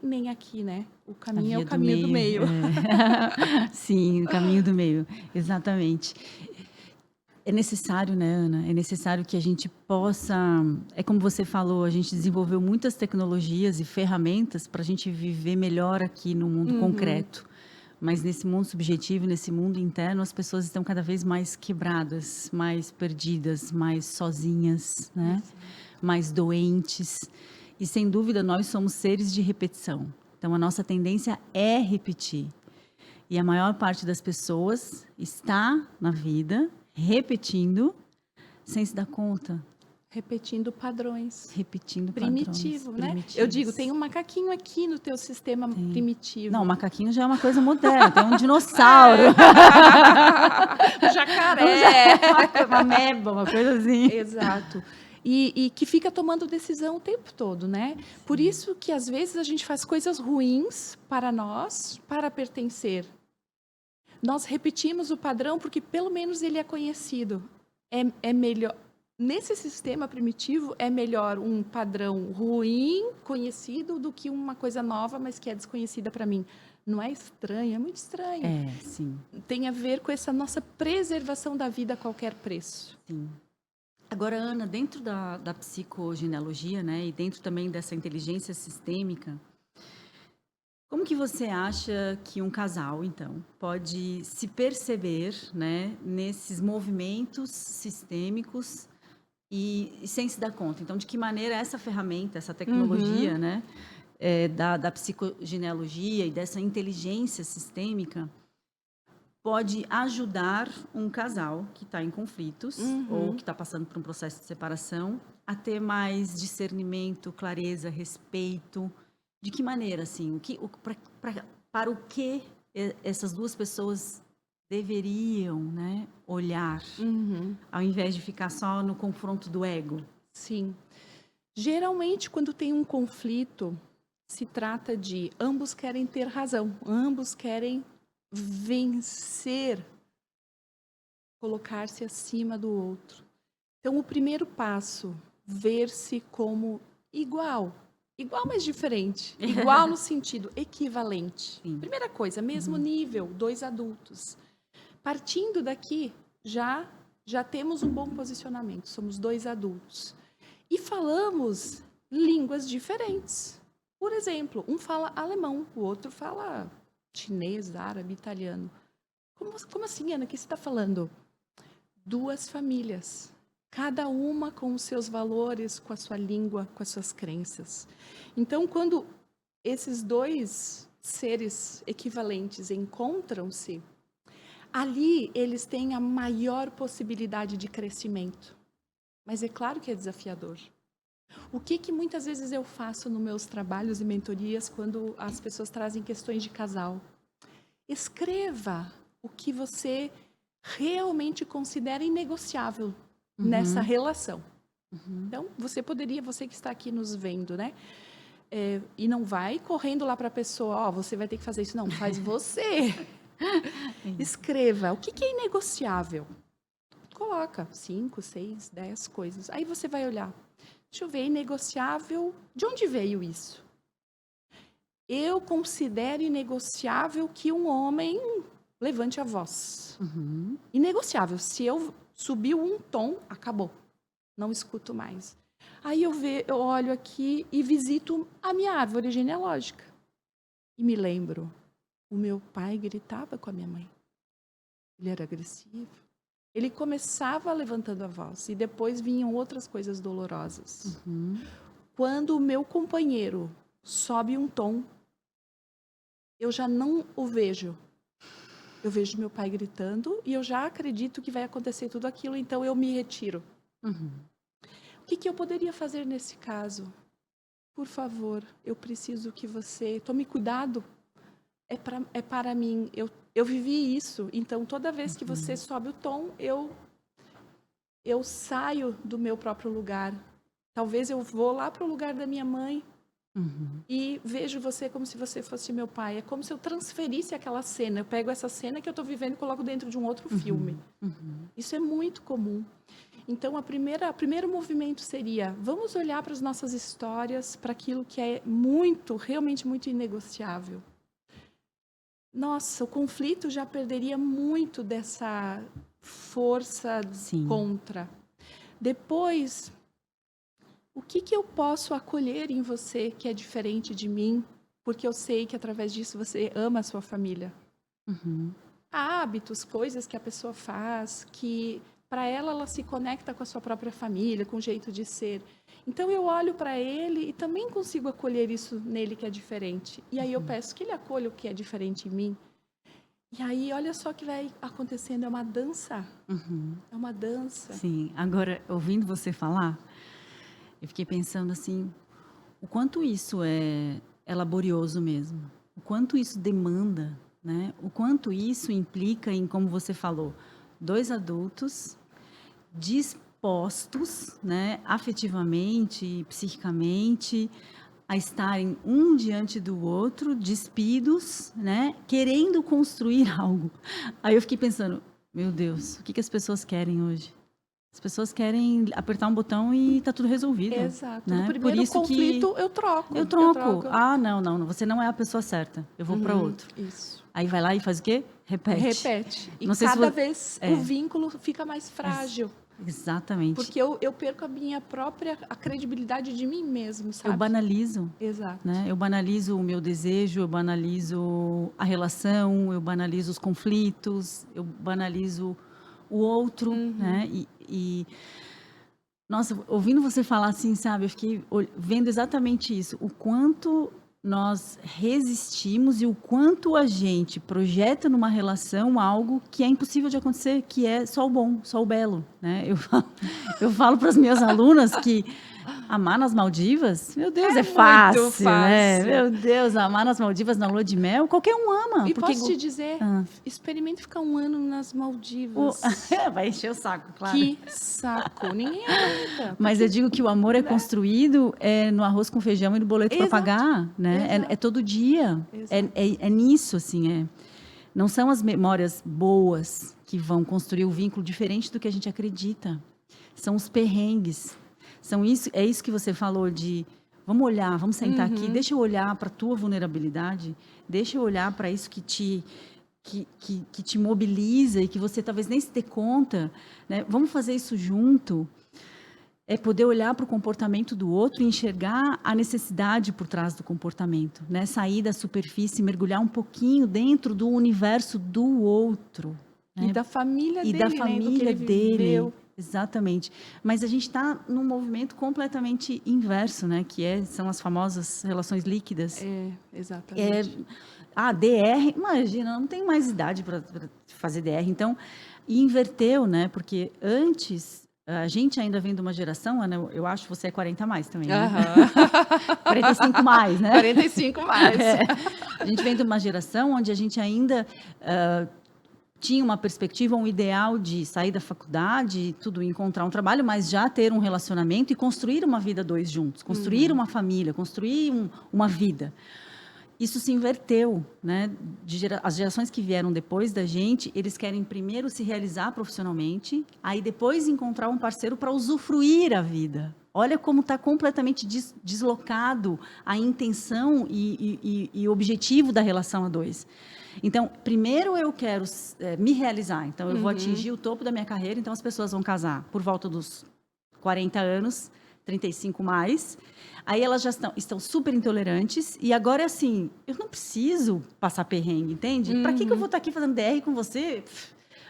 né? O A caminho é o via do caminho do meio. meio. É. Sim, o caminho do meio. Exatamente. É necessário, né, Ana? É necessário que a gente possa. É como você falou, a gente desenvolveu muitas tecnologias e ferramentas para a gente viver melhor aqui no mundo Uhum. concreto. Mas nesse mundo subjetivo, nesse mundo interno, as pessoas estão cada vez mais quebradas, mais perdidas, mais sozinhas, né? Mais doentes. E sem dúvida, nós somos seres de repetição. Então, a nossa tendência é repetir. E a maior parte das pessoas está na vida repetindo sem se dar conta, Repetindo padrões. repetindo padrões Primitivo, né? Eu digo, tem primitivos. um macaquinho aqui no teu sistema Tem. primitivo. Não, o macaquinho já é uma coisa moderna, tem um dinossauro, O jacaré. uma ameba, uma coisa assim. Exato. E que fica tomando decisão o tempo todo, né? Por isso que às vezes a gente faz coisas ruins para nós, para pertencer. Nós repetimos o padrão porque pelo menos ele é conhecido. É melhor. Nesse sistema primitivo, é melhor um padrão ruim, conhecido, do que uma coisa nova, mas que é desconhecida para mim. Não é estranho? É muito estranho. É, sim, Tem a ver com essa nossa preservação da vida a qualquer preço. sim. Agora, Ana, dentro da psicogenealogia, né, e dentro também dessa inteligência sistêmica, como que você acha que um casal, então, pode se perceber, né, nesses movimentos sistêmicos e sem se dar conta? Então, de que maneira essa ferramenta, essa tecnologia, né, da psicogenealogia e dessa inteligência sistêmica pode ajudar um casal que está em conflitos ou que está passando por um processo de separação a ter mais discernimento, clareza, respeito? De que maneira, assim? Para o que essas duas pessoas deveriam, né, olhar, ao invés de ficar só no confronto do ego? Sim. Geralmente, quando tem um conflito, se trata de ambos querem ter razão, ambos querem vencer, colocar-se acima do outro. Então, o primeiro passo, ver-se como igual. Igual, mas diferente. Igual no sentido equivalente. Sim. Primeira coisa, mesmo nível, dois adultos. Partindo daqui, já temos um bom posicionamento. Somos dois adultos. E falamos línguas diferentes. Por exemplo, um fala alemão, o outro fala chinês, árabe, italiano. Como assim, Ana? O que você está falando? Duas famílias, cada uma com os seus valores, com a sua língua, com as suas crenças. Então, quando esses dois seres equivalentes encontram-se, ali eles têm a maior possibilidade de crescimento. Mas é claro que é desafiador. O que muitas vezes eu faço nos meus trabalhos e mentorias quando as pessoas trazem questões de casal? Escreva o que você realmente considera inegociável nessa relação. Então, você que está aqui nos vendo, né? E não vai correndo lá para a pessoa, você vai ter que fazer isso. Não, faz você. Escreva, o que é inegociável? Coloca 5, 6, 10 coisas. Aí você vai olhar. Deixa eu ver, inegociável, de onde veio isso? Eu considero inegociável que um homem levante a voz. Inegociável. Se eu subir um tom, acabou. Não escuto mais. Aí eu olho aqui e visito a minha árvore genealógica. E me lembro, o meu pai gritava com a minha mãe. Ele era agressivo. Ele começava levantando a voz e depois vinham outras coisas dolorosas. Quando o meu companheiro sobe um tom, eu já não o vejo eu vejo meu pai gritando e eu já acredito que vai acontecer tudo aquilo, então eu me retiro. Uhum. O que eu poderia fazer nesse caso? Por favor, eu preciso que você tome cuidado. É para mim. Eu vivi isso. Então, toda vez que você sobe o tom, eu saio do meu próprio lugar. Talvez eu vou lá para o lugar da minha mãe e vejo você como se você fosse meu pai. É como se eu transferisse aquela cena. Eu pego essa cena que eu estou vivendo e coloco dentro de um outro filme. Isso é muito comum. Então, o primeiro movimento seria, vamos olhar para as nossas histórias, para aquilo que é realmente muito inegociável. Nossa, o conflito já perderia muito dessa força contra. Depois, o que eu posso acolher em você que é diferente de mim? Porque eu sei que através disso você ama a sua família. Há hábitos, coisas que a pessoa faz, que para ela se conecta com a sua própria família, com o jeito de ser. Então eu olho para ele e também consigo acolher isso nele que é diferente. E aí eu peço que ele acolha o que é diferente em mim. E aí, olha só o que vai acontecendo, é uma dança. É uma dança. Sim, agora, ouvindo você falar, eu fiquei pensando assim, o quanto isso é laborioso mesmo, o quanto isso demanda, né? O quanto isso implica em, como você falou, 2 adultos dispostos, né, afetivamente, psiquicamente, a estarem um diante do outro, despidos, né, querendo construir algo. Aí eu fiquei pensando, meu Deus, o que as pessoas querem hoje? As pessoas querem apertar um botão e tá tudo resolvido. Exato. Né? No primeiro Por isso conflito, que eu troco. eu troco. Ah, não, você não é a pessoa certa. Eu vou para outro. Isso. Aí vai lá e faz o quê? Repete. E não sei cada se vez o vínculo fica mais frágil. Exatamente. Porque eu perco a credibilidade de mim mesmo, sabe? Eu banalizo. Exato. Né? Eu banalizo o meu desejo, eu banalizo a relação, eu banalizo os conflitos, eu banalizo o outro, né? Nossa, ouvindo você falar assim, sabe? Eu fiquei vendo exatamente isso. O quanto nós resistimos e o quanto a gente projeta numa relação algo que é impossível de acontecer, que é só o bom, só o belo, né? Eu falo para as minhas alunas que amar nas Maldivas, meu Deus, é fácil, né? Meu Deus, amar nas Maldivas na lua de mel, qualquer um ama. E posso te dizer, experimente ficar 1 ano nas Maldivas. Vai encher o saco, claro. Que saco, ninguém aguenta. Mas eu digo que o amor é construído no arroz com feijão e no boleto para pagar, né? É todo dia. É nisso, assim, Não são as memórias boas que vão construir o vínculo diferente do que a gente acredita. São os perrengues. É isso que você falou de vamos olhar, vamos sentar aqui, deixa eu olhar para a tua vulnerabilidade, deixa eu olhar para isso que te mobiliza e que você talvez nem se dê conta, né? Vamos fazer isso junto. É poder olhar para o comportamento do outro e enxergar a necessidade por trás do comportamento, né? Sair da superfície, mergulhar um pouquinho dentro do universo do outro. Né? E da família dele, da família né? Do que ele dele. Viveu. Exatamente. Mas a gente está num movimento completamente inverso, né? Que são as famosas relações líquidas. Exatamente. DR, imagina, não tenho mais idade para fazer DR. Então, inverteu, né? Porque antes, a gente ainda vem de uma geração, Ana, eu acho que você é 40 a mais também, né? 45 mais, né? 45 mais. A gente vem de uma geração onde a gente ainda tinha uma perspectiva, um ideal de sair da faculdade, tudo, encontrar um trabalho, mas já ter um relacionamento e construir uma vida 2 juntos, construir uma família, construir uma vida. Isso se inverteu, né? As gerações que vieram depois da gente, eles querem primeiro se realizar profissionalmente, aí depois encontrar um parceiro para usufruir a vida. Olha como está completamente deslocado a intenção e o objetivo da relação a 2. Então, primeiro eu quero me realizar. Então, eu vou atingir o topo da minha carreira. Então, as pessoas vão casar por volta dos 40 anos, 35 mais. Aí elas já estão super intolerantes. E agora é assim, eu não preciso passar perrengue, entende? Para que eu vou estar aqui fazendo DR com você?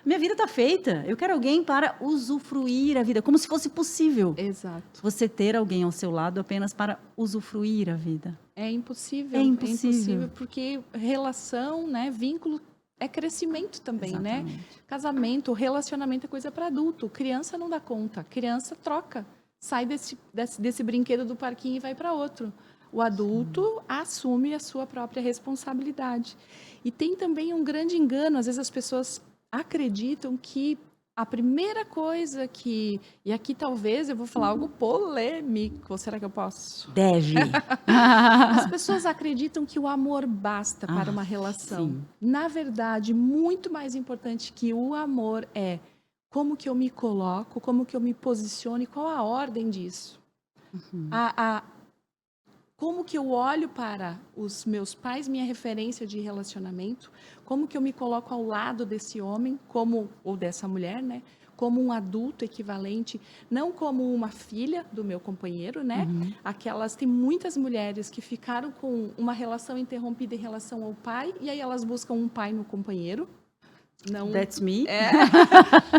Minha vida está feita. Eu quero alguém para usufruir a vida, como se fosse possível. Exato. Você ter alguém ao seu lado apenas para usufruir a vida. É impossível. É impossível. Porque relação, né, vínculo é crescimento também, né? Exatamente. Casamento, relacionamento é coisa para adulto. Criança não dá conta. Criança troca. Sai desse brinquedo do parquinho e vai para outro. O adulto assume a sua própria responsabilidade. E tem também um grande engano. Às vezes as pessoas acreditam que a primeira coisa que... E aqui talvez eu vou falar algo polêmico. Será que eu posso? Deve. As pessoas acreditam que o amor basta para uma relação. sim. Na verdade, muito mais importante que o amor é como que eu me coloco, como que eu me posiciono e qual a ordem disso. Como que eu olho para os meus pais, minha referência de relacionamento, como que eu me coloco ao lado desse homem, ou dessa mulher, né? Como um adulto equivalente, não como uma filha do meu companheiro, né? Tem muitas mulheres que ficaram com uma relação interrompida em relação ao pai, e aí elas buscam um pai no companheiro. Não, That's me.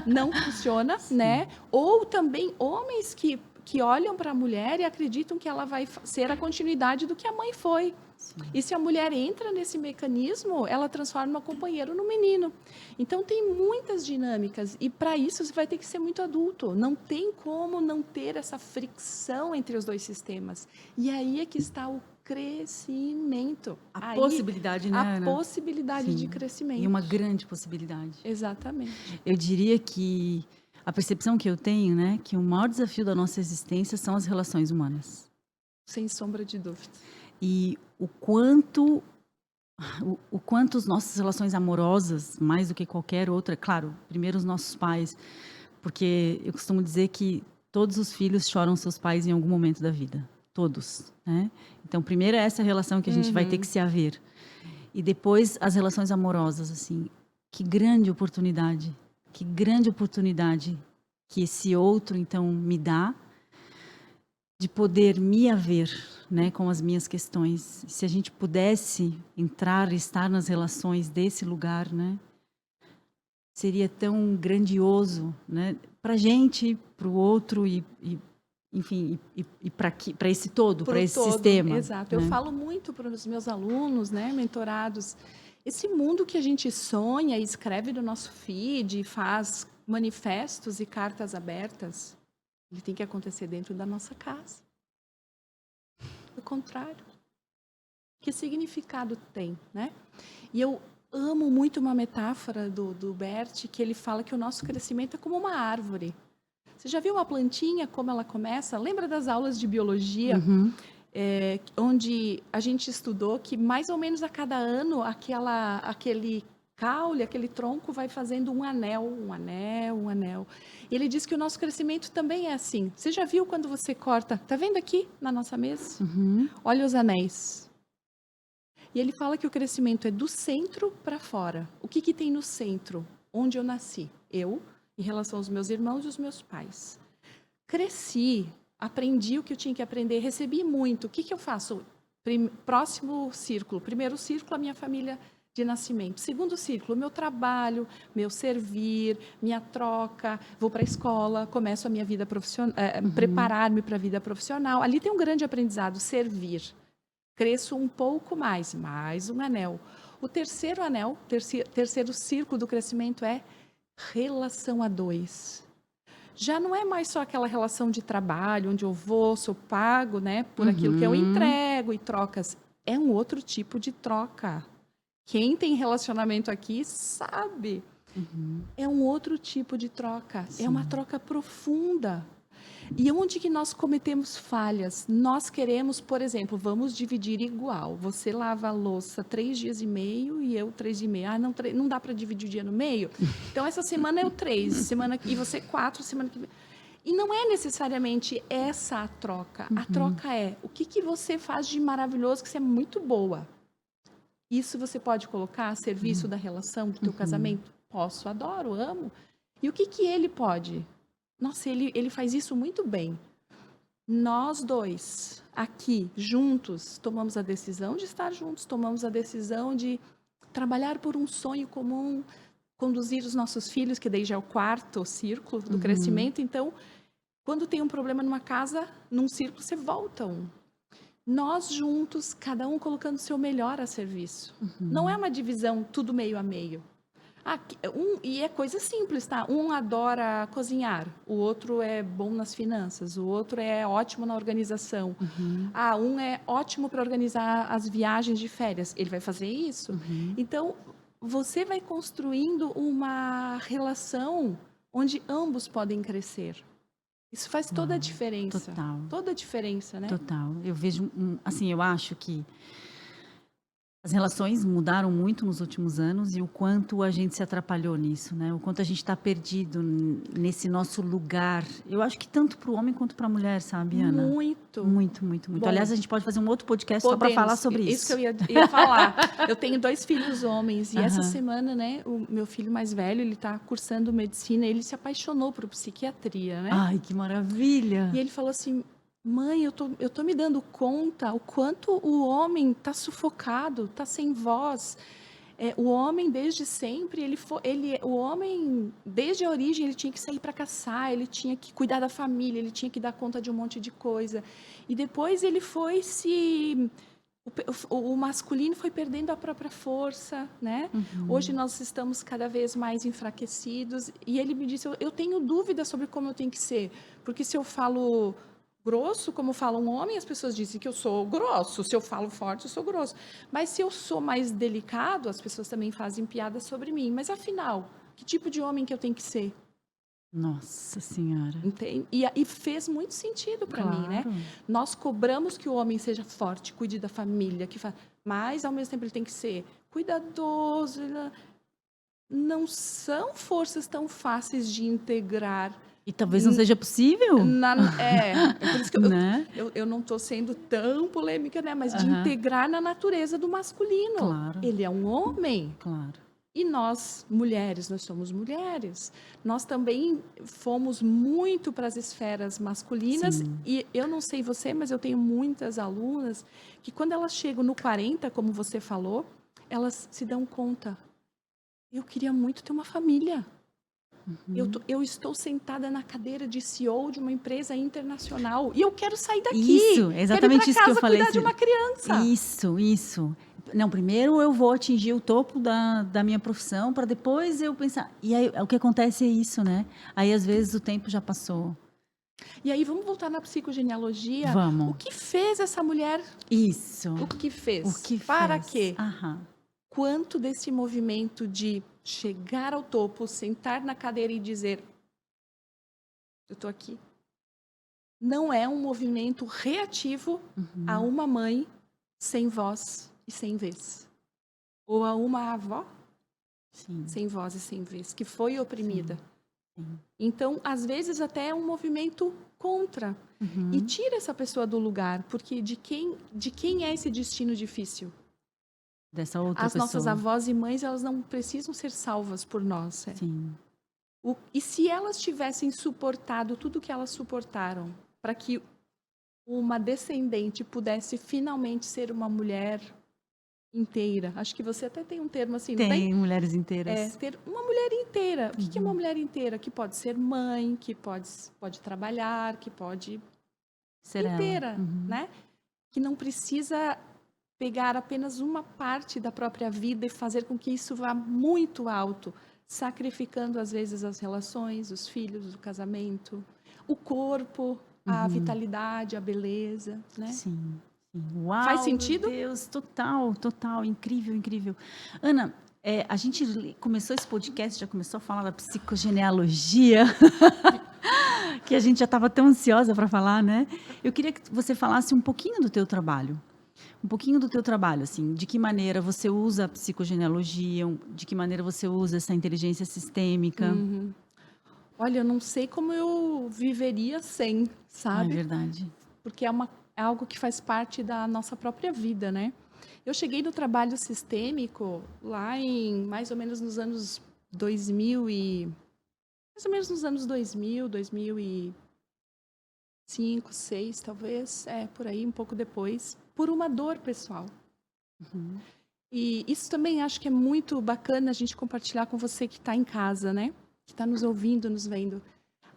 não funciona, né? Ou também homens que olham para a mulher e acreditam que ela vai ser a continuidade do que a mãe foi. Sim. E se a mulher entra nesse mecanismo, ela transforma o companheiro no menino. Então, tem muitas dinâmicas. E, para isso, você vai ter que ser muito adulto. Não tem como não ter essa fricção entre os dois sistemas. E aí é que está o crescimento. A possibilidade, né, Ana? A possibilidade de crescimento. E uma grande possibilidade. Exatamente. Eu diria que a percepção que eu tenho, né, que o maior desafio da nossa existência são as relações humanas. Sem sombra de dúvida. E o quanto as nossas relações amorosas, mais do que qualquer outra, claro, primeiro os nossos pais, porque eu costumo dizer que todos os filhos choram seus pais em algum momento da vida. Todos, né? Então, primeiro é essa relação que a gente vai ter que se haver. E depois as relações amorosas, assim, que grande oportunidade que esse outro, então, me dá de poder me haver, né, com as minhas questões. Se a gente pudesse entrar e estar nas relações desse lugar, né, seria tão grandioso, né, para a gente, para o outro enfim, para esse todo, para esse sistema. Exato. Né? Eu falo muito para os meus alunos, né, mentorados, esse mundo que a gente sonha, escreve no nosso feed, faz manifestos e cartas abertas, ele tem que acontecer dentro da nossa casa. Do contrário. Que significado tem, né? E eu amo muito uma metáfora do Bert, que ele fala que o nosso crescimento é como uma árvore. Você já viu uma plantinha, como ela começa? Lembra das aulas de biologia, onde a gente estudou que mais ou menos a cada ano aquele caule, aquele tronco vai fazendo um anel. E ele diz que o nosso crescimento também é assim. Você já viu quando você corta? Tá vendo aqui na nossa mesa? Olha os anéis. E ele fala que o crescimento é do centro para fora. O que tem no centro? Onde eu nasci? Eu, em relação aos meus irmãos e os meus pais. Cresci, aprendi o que eu tinha que aprender, recebi muito. O que eu faço? Próximo círculo. Primeiro círculo, a minha família de nascimento. Segundo círculo, meu trabalho, meu servir, minha troca. Vou para a escola, começo a minha vida profissional, preparar-me para a vida profissional. Ali tem um grande aprendizado, servir. Cresço um pouco mais um anel. O terceiro anel, terceiro círculo do crescimento é relação a dois. Já não é mais só aquela relação de trabalho, onde eu sou pago, né, por aquilo que eu entrego e trocas. É um outro tipo de troca. Quem tem relacionamento aqui sabe. É um outro tipo de troca. Sim. É uma troca profunda. E onde que nós cometemos falhas? Nós queremos, por exemplo, vamos dividir igual. Você lava a louça 3 dias e meio e eu 3 e meio. Não dá para dividir o dia no meio? Então, essa semana eu 3, e você 4, semana que vem. E não é necessariamente essa a troca. A troca é o que você faz de maravilhoso, que você é muito boa. Isso você pode colocar a serviço da relação, do teu casamento? Posso, adoro, amo. E o que ele pode? Nossa, ele faz isso muito bem. Nós dois, aqui, juntos, tomamos a decisão de estar juntos, tomamos a decisão de trabalhar por um sonho comum, conduzir os nossos filhos, que daí já é o quarto círculo do crescimento. Então, quando tem um problema numa casa, num círculo, você volta um. Nós juntos, cada um colocando o seu melhor a serviço. Não é uma divisão tudo meio a meio. E é coisa simples, tá? Um adora cozinhar, o outro é bom nas finanças, o outro é ótimo na organização. Um é ótimo para organizar as viagens de férias, ele vai fazer isso. Então, você vai construindo uma relação onde ambos podem crescer. Isso faz toda a diferença. Total. Toda a diferença, né? Total. Eu vejo, assim, eu acho que as relações mudaram muito nos últimos anos e o quanto a gente se atrapalhou nisso, né? O quanto a gente está perdido nesse nosso lugar. Eu acho que tanto para o homem quanto para a mulher, sabe, Ana? Muito. Muito, muito, muito. Bom, Aliás, a gente pode fazer um outro podcast só para falar sobre isso. Isso que eu ia falar. Eu tenho 2 filhos homens e essa semana, né, o meu filho mais velho, ele está cursando medicina, ele se apaixonou por psiquiatria, né? Ai, que maravilha! E ele falou assim: mãe, eu tô me dando conta o quanto o homem está sufocado, está sem voz. O homem, desde sempre, o homem, desde a origem, ele tinha que sair para caçar, ele tinha que cuidar da família, ele tinha que dar conta de um monte de coisa. E depois ele foi o masculino foi perdendo a própria força, né? Hoje nós estamos cada vez mais enfraquecidos. E ele me disse, eu tenho dúvida sobre como eu tenho que ser. Porque se eu falo grosso, como fala um homem, as pessoas dizem que eu sou grosso. Se eu falo forte, eu sou grosso. Mas se eu sou mais delicado, as pessoas também fazem piadas sobre mim. Mas afinal, que tipo de homem que eu tenho que ser? Nossa Senhora. Entende? E fez muito sentido para mim, né? Nós cobramos que o homem seja forte, cuide da família, mas ao mesmo tempo ele tem que ser cuidadoso. Não são forças tão fáceis de integrar. E talvez não seja possível. É por isso que né? eu não estou sendo tão polêmica, né? Mas de integrar na natureza do masculino. Claro. Ele é um homem. Claro. E nós, mulheres, nós somos mulheres. Nós também fomos muito para as esferas masculinas. Sim. E eu não sei você, mas eu tenho muitas alunas que quando elas chegam no 40, como você falou, elas se dão conta. Eu queria muito ter uma família. Eu estou sentada na cadeira de CEO de uma empresa internacional e eu quero sair daqui. Isso, exatamente isso que eu falei. Cuidar de uma criança. Isso. Não, primeiro eu vou atingir o topo da minha profissão para depois eu pensar. E aí o que acontece é isso, né? Aí às vezes o tempo já passou. E aí vamos voltar na psicogenealogia. Vamos. O que fez essa mulher? Isso. O que fez? O que Para fez? quê? Aham. Quanto desse movimento de chegar ao topo, sentar na cadeira e dizer, eu estou aqui, não é um movimento reativo a uma mãe sem voz e sem vez. Ou a uma avó sem voz e sem vez, que foi oprimida. Sim. Então, às vezes, até é um movimento contra. E tira essa pessoa do lugar, porque de quem é esse destino difícil? Dessa outra As pessoa. nossas avós e mães, elas não precisam ser salvas por nós. Sim. E se elas tivessem suportado tudo que elas suportaram, para que uma descendente pudesse finalmente ser uma mulher inteira. Acho que você até tem um termo assim, não tem? Tem mulheres inteiras. Ter uma mulher inteira. O que é uma mulher inteira? Que pode ser mãe, que pode trabalhar, que pode ser inteira, né? Que não precisa pegar apenas uma parte da própria vida e fazer com que isso vá muito alto, sacrificando às vezes as relações, os filhos, o casamento, o corpo, a vitalidade, a beleza, né? Sim. Uau, faz sentido? Meu Deus, total, incrível. Ana, a gente começou esse podcast, já começou a falar da psicogenealogia, que a gente já estava tão ansiosa para falar, né? Eu queria que você falasse um pouquinho do teu trabalho. Assim, de que maneira você usa a psicogenealogia, de que maneira você usa essa inteligência sistêmica. Olha, eu não sei como eu viveria sem, sabe? É verdade. Porque é algo que faz parte da nossa própria vida, né? Eu cheguei no trabalho sistêmico lá em mais ou menos nos anos 2000 mais ou menos nos anos 2000, 2005, 2006, talvez, por aí, um pouco depois, por uma dor pessoal. E isso também acho que é muito bacana a gente compartilhar com você que está em casa, né? Que está nos ouvindo, nos vendo.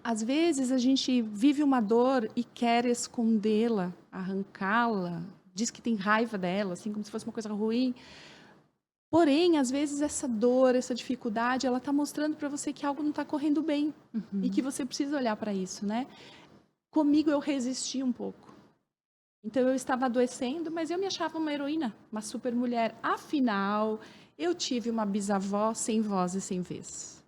Às vezes a gente vive uma dor e quer escondê-la, arrancá-la, diz que tem raiva dela, assim como se fosse uma coisa ruim. Porém, às vezes essa dor, essa dificuldade, ela está mostrando para você que algo não está correndo bem e que você precisa olhar para isso, né? Comigo eu resisti um pouco. Então eu estava adoecendo, mas eu me achava uma heroína, uma super mulher. Afinal, eu tive uma bisavó sem voz e sem vez.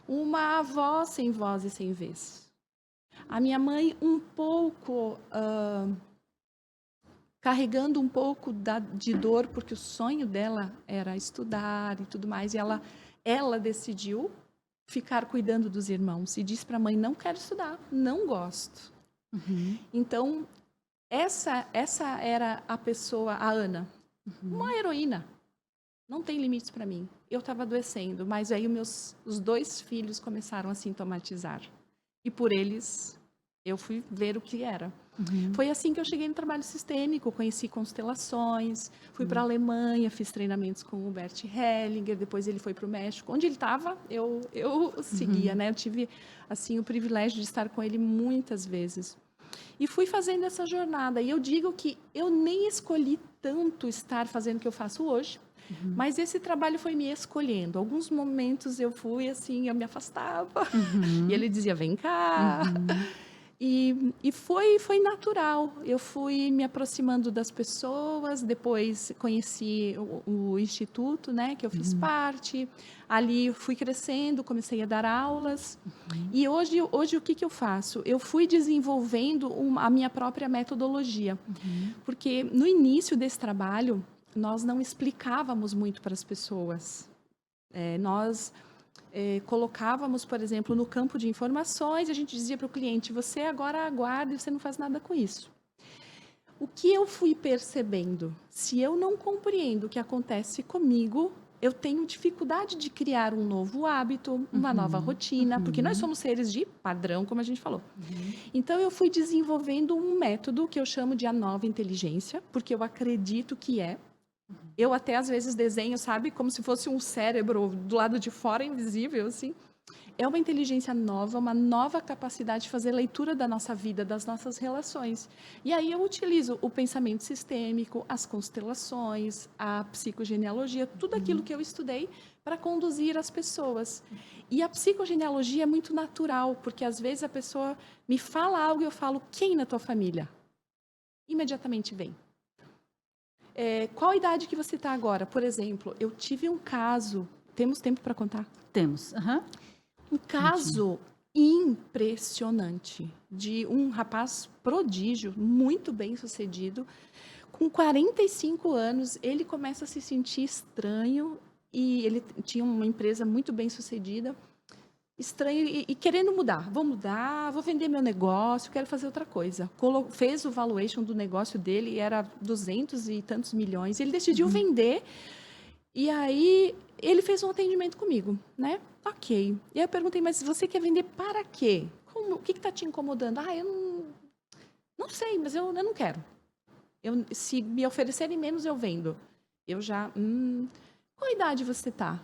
Uma avó sem voz e sem vez. A minha mãe um pouco carregando um pouco de dor, porque o sonho dela era estudar e tudo mais, e ela decidiu ficar cuidando dos irmãos e disse para a mãe: não quero estudar, não gosto. Então, essa era a pessoa, a Ana, uma heroína. Não tem limites para mim. Eu estava adoecendo, mas aí os 2 filhos começaram a sintomatizar. E por eles, eu fui ver o que era. Foi assim que eu cheguei no trabalho sistêmico, conheci constelações, fui para a Alemanha, fiz treinamentos com o Bert Hellinger, depois ele foi para o México. Onde ele estava, eu seguia, né? Eu tive, assim, o privilégio de estar com ele muitas vezes. E fui fazendo essa jornada. E eu digo que eu nem escolhi tanto estar fazendo o que eu faço hoje, mas esse trabalho foi me escolhendo. Alguns momentos eu fui assim, eu me afastava. E ele dizia: vem cá. E foi natural. Eu fui me aproximando das pessoas. Depois conheci o instituto, né, que eu fiz parte. Ali fui crescendo, comecei a dar aulas. E hoje o que eu faço? Eu fui desenvolvendo a minha própria metodologia. Porque no início desse trabalho, nós não explicávamos muito para as pessoas. Nós colocávamos, por exemplo, no campo de informações, a gente dizia para o cliente: você agora aguarda e você não faz nada com isso. O que eu fui percebendo? Se eu não compreendo o que acontece comigo, eu tenho dificuldade de criar um novo hábito, uma nova rotina, porque nós somos seres de padrão, como a gente falou. Então, eu fui desenvolvendo um método que eu chamo de a nova inteligência, porque eu acredito que eu até às vezes desenho, sabe, como se fosse um cérebro do lado de fora, invisível, assim. É uma inteligência nova, uma nova capacidade de fazer leitura da nossa vida, das nossas relações. E aí eu utilizo o pensamento sistêmico, as constelações, a psicogenealogia, tudo aquilo que eu estudei para conduzir as pessoas. E a psicogenealogia é muito natural, porque às vezes a pessoa me fala algo e eu falo: quem na tua família? Imediatamente vem. Qual a idade que você está agora? Por exemplo, eu tive um caso. Temos tempo para contar? Temos. Um caso impressionante de um rapaz prodígio, muito bem sucedido. Com 45 anos, ele começa a se sentir estranho e ele tinha uma empresa muito bem sucedida. Estranho e querendo mudar. Vou mudar, vou vender meu negócio, quero fazer outra coisa. Fez o valuation do negócio dele, era 200 e tantos milhões. Ele decidiu vender e aí ele fez um atendimento comigo, né? Ok. E aí eu perguntei: mas você quer vender para quê? O que está te incomodando? Eu não sei, mas eu não quero. Se me oferecerem menos, eu vendo. Eu já... qual idade você está?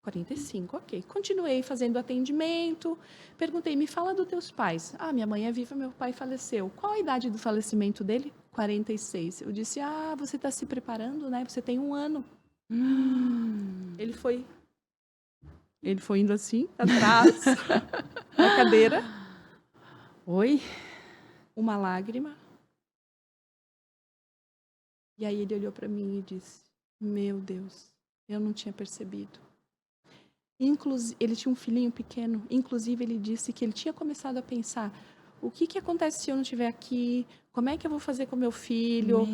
45, ok. Continuei fazendo atendimento. Perguntei: me fala dos teus pais. Minha mãe é viva, meu pai faleceu. Qual a idade do falecimento dele? 46. Eu disse: você está se preparando, né? Você tem 1 ano. Ele foi indo assim, atrás, na cadeira. Oi? Uma lágrima. E aí ele olhou para mim e disse: meu Deus, eu não tinha percebido. Ele tinha um filhinho pequeno. Inclusive, ele disse que ele tinha começado a pensar: o que acontece se eu não estiver aqui? Como é que eu vou fazer com meu filho?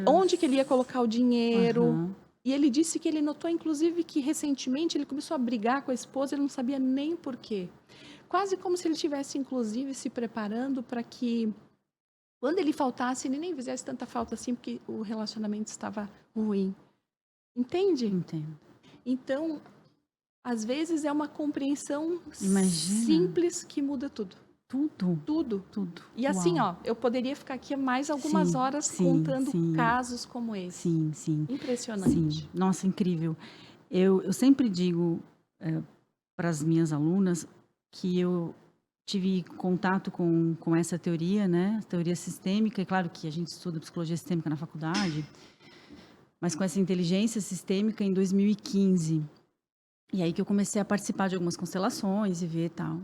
Onde que ele ia colocar o dinheiro? E ele disse que ele notou, inclusive, que recentemente ele começou a brigar com a esposa, ele não sabia nem por quê. Quase como se ele estivesse, inclusive, se preparando para que, quando ele faltasse, ele nem fizesse tanta falta assim, porque o relacionamento estava ruim. Entende? Entendo. Então, às vezes é uma compreensão Imagina. simples que muda tudo. Tudo. E assim, eu poderia ficar aqui mais algumas horas contando casos como esse. Sim. Impressionante. Sim. Nossa, incrível. Eu sempre digo para as minhas alunas que eu tive contato com essa teoria, né? Teoria sistêmica. É claro que a gente estuda psicologia sistêmica na faculdade, mas com essa inteligência sistêmica em 2015. E aí que eu comecei a participar de algumas constelações e ver e tal.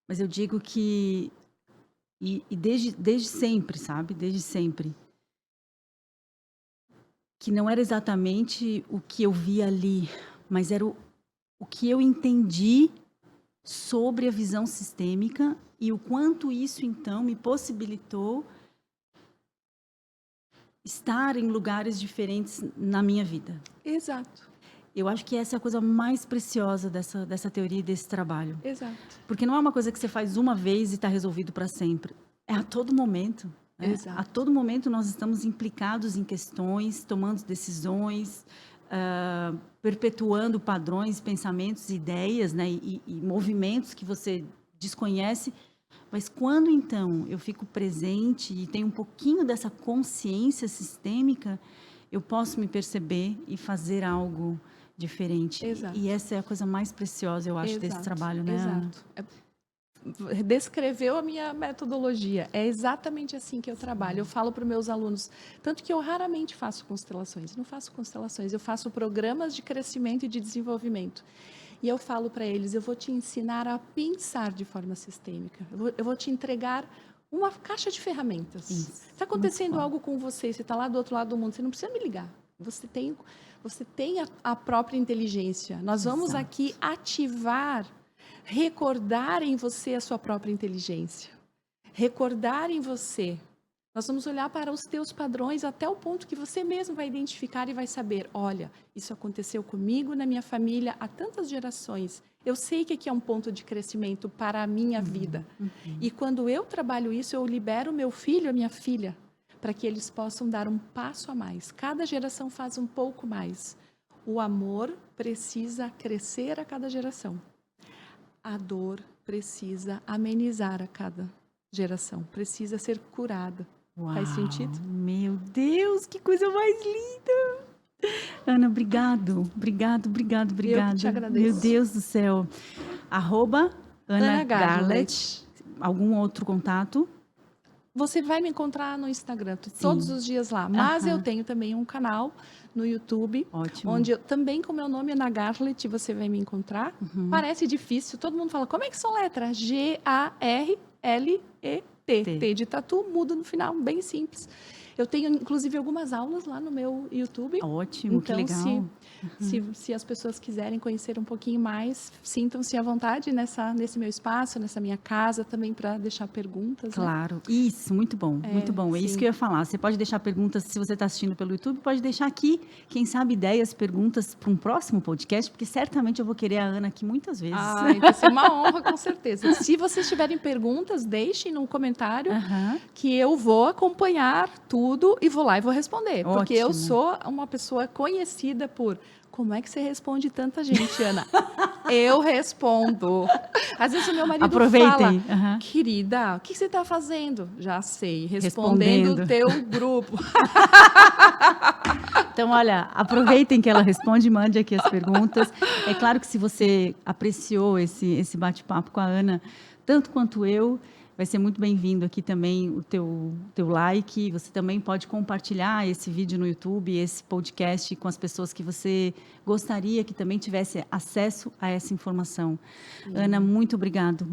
Mas eu digo que, desde sempre, sabe? Desde sempre. Que não era exatamente o que eu vi ali, mas era o que eu entendi sobre a visão sistêmica e o quanto isso, então, me possibilitou estar em lugares diferentes na minha vida. Exato. Eu acho que essa é a coisa mais preciosa dessa teoria e desse trabalho. Exato. Porque não é uma coisa que você faz uma vez e está resolvido para sempre. É a todo momento. Né? Exato. A todo momento nós estamos implicados em questões, tomando decisões, perpetuando padrões, pensamentos, ideias, né? e movimentos que você desconhece. Mas quando, então, eu fico presente e tenho um pouquinho dessa consciência sistêmica, eu posso me perceber e fazer algo diferente. Exato. E essa é a coisa mais preciosa, eu acho, desse trabalho, né, Ana? Exato. Descreveu a minha metodologia. É exatamente assim que eu trabalho. Eu falo para os meus alunos, tanto que eu raramente faço constelações. Não faço constelações, eu faço programas de crescimento e de desenvolvimento. E eu falo para eles, eu vou te ensinar a pensar de forma sistêmica. Eu vou te entregar uma caixa de ferramentas. Está acontecendo algo com você, você está lá do outro lado do mundo, você não precisa me ligar. Você tem a própria inteligência. Nós vamos aqui ativar, recordar em você a sua própria inteligência. Recordar em você. Nós vamos olhar para os teus padrões até o ponto que você mesmo vai identificar e vai saber, olha, isso aconteceu comigo, na minha família, há tantas gerações. Eu sei que aqui é um ponto de crescimento para a minha vida. E quando eu trabalho isso, eu libero meu filho, a minha filha, para que eles possam dar um passo a mais. Cada geração faz um pouco mais. O amor precisa crescer a cada geração. A dor precisa amenizar a cada geração. Precisa ser curada. Uau, faz sentido? Meu Deus, que coisa mais linda! Ana, obrigado. Eu que te agradeço. Meu Deus do céu. @Ana Garlett. Algum outro contato? Você vai me encontrar no Instagram, todos os dias lá. Mas eu tenho também um canal no YouTube, onde eu também com meu nome Ana Garlett, você vai me encontrar. Parece difícil, todo mundo fala, como é que são letras? Garlet. T de tatu, muda no final, bem simples. Eu tenho, inclusive, algumas aulas lá no meu YouTube. Ótimo, então, que legal. Se as pessoas quiserem conhecer um pouquinho mais, sintam-se à vontade nesse meu espaço, nessa minha casa, também para deixar perguntas. Claro, né? Isso, muito bom, muito bom. É isso que eu ia falar. Você pode deixar perguntas, se você está assistindo pelo YouTube, pode deixar aqui, quem sabe, ideias, perguntas para um próximo podcast, porque certamente eu vou querer a Ana aqui muitas vezes. Vai ser uma honra, com certeza. Se vocês tiverem perguntas, deixem no comentário, que eu vou acompanhar tudo e vou lá e vou responder. Ótimo. Porque eu sou uma pessoa conhecida por... Como é que você responde tanta gente, Ana? Eu respondo. Às vezes o meu marido fala, querida, o que você está fazendo? Já sei, respondendo o teu grupo. Então, olha, aproveitem que ela responde, mande aqui as perguntas. É claro que se você apreciou esse bate-papo com a Ana, tanto quanto eu, vai ser muito bem-vindo aqui também o teu like. Você também pode compartilhar esse vídeo no YouTube, esse podcast com as pessoas que você gostaria que também tivesse acesso a essa informação. Ana, muito obrigado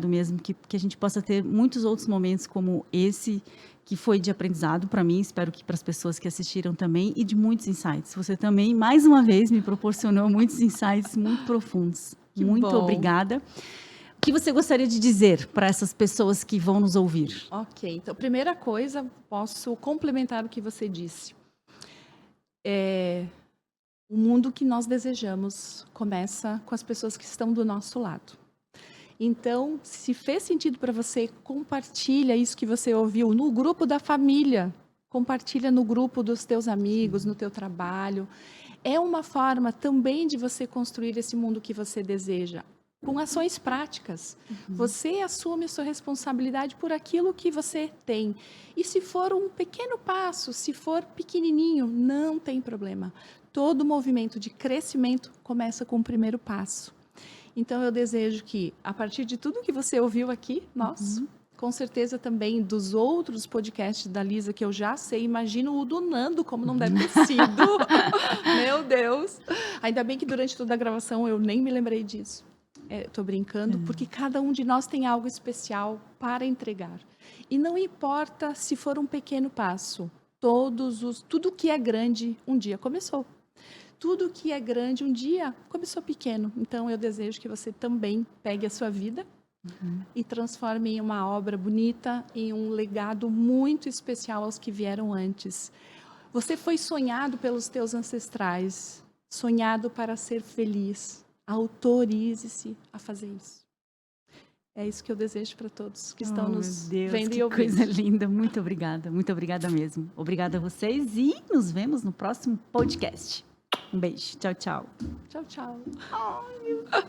mesmo, que a gente possa ter muitos outros momentos como esse, que foi de aprendizado para mim, espero que para as pessoas que assistiram também, e de muitos insights. Você também, mais uma vez, me proporcionou muitos insights muito profundos. Muito obrigada. O que você gostaria de dizer para essas pessoas que vão nos ouvir? Ok, então, primeira coisa, posso complementar o que você disse. O mundo que nós desejamos começa com as pessoas que estão do nosso lado. Então, se fez sentido para você, compartilha isso que você ouviu no grupo da família, compartilha no grupo dos teus amigos, no teu trabalho. É uma forma também de você construir esse mundo que você deseja. Com ações práticas. Você assume a sua responsabilidade por aquilo que você tem. E se for um pequeno passo, se for pequenininho, não tem problema. Todo movimento de crescimento começa com o primeiro passo. Então, eu desejo que, a partir de tudo que você ouviu aqui, Com certeza também dos outros podcasts da Lisa que eu já sei, imagino o do Nando, como não deve ter sido. Meu Deus! Ainda bem que durante toda a gravação eu nem me lembrei disso. Estou brincando, porque cada um de nós tem algo especial para entregar. E não importa se for um pequeno passo, tudo que é grande um dia começou. Tudo que é grande um dia começou pequeno. Então eu desejo que você também pegue a sua vida e transforme em uma obra bonita, em um legado muito especial aos que vieram antes. Você foi sonhado pelos teus ancestrais, sonhado para ser feliz. Autorize-se a fazer isso. É isso que eu desejo para todos que estão nos vendo e ouvindo. Que coisa linda. Muito obrigada mesmo. Obrigada a vocês e nos vemos no próximo podcast. Um beijo. Tchau, tchau. Tchau, tchau. Ai, meu Deus.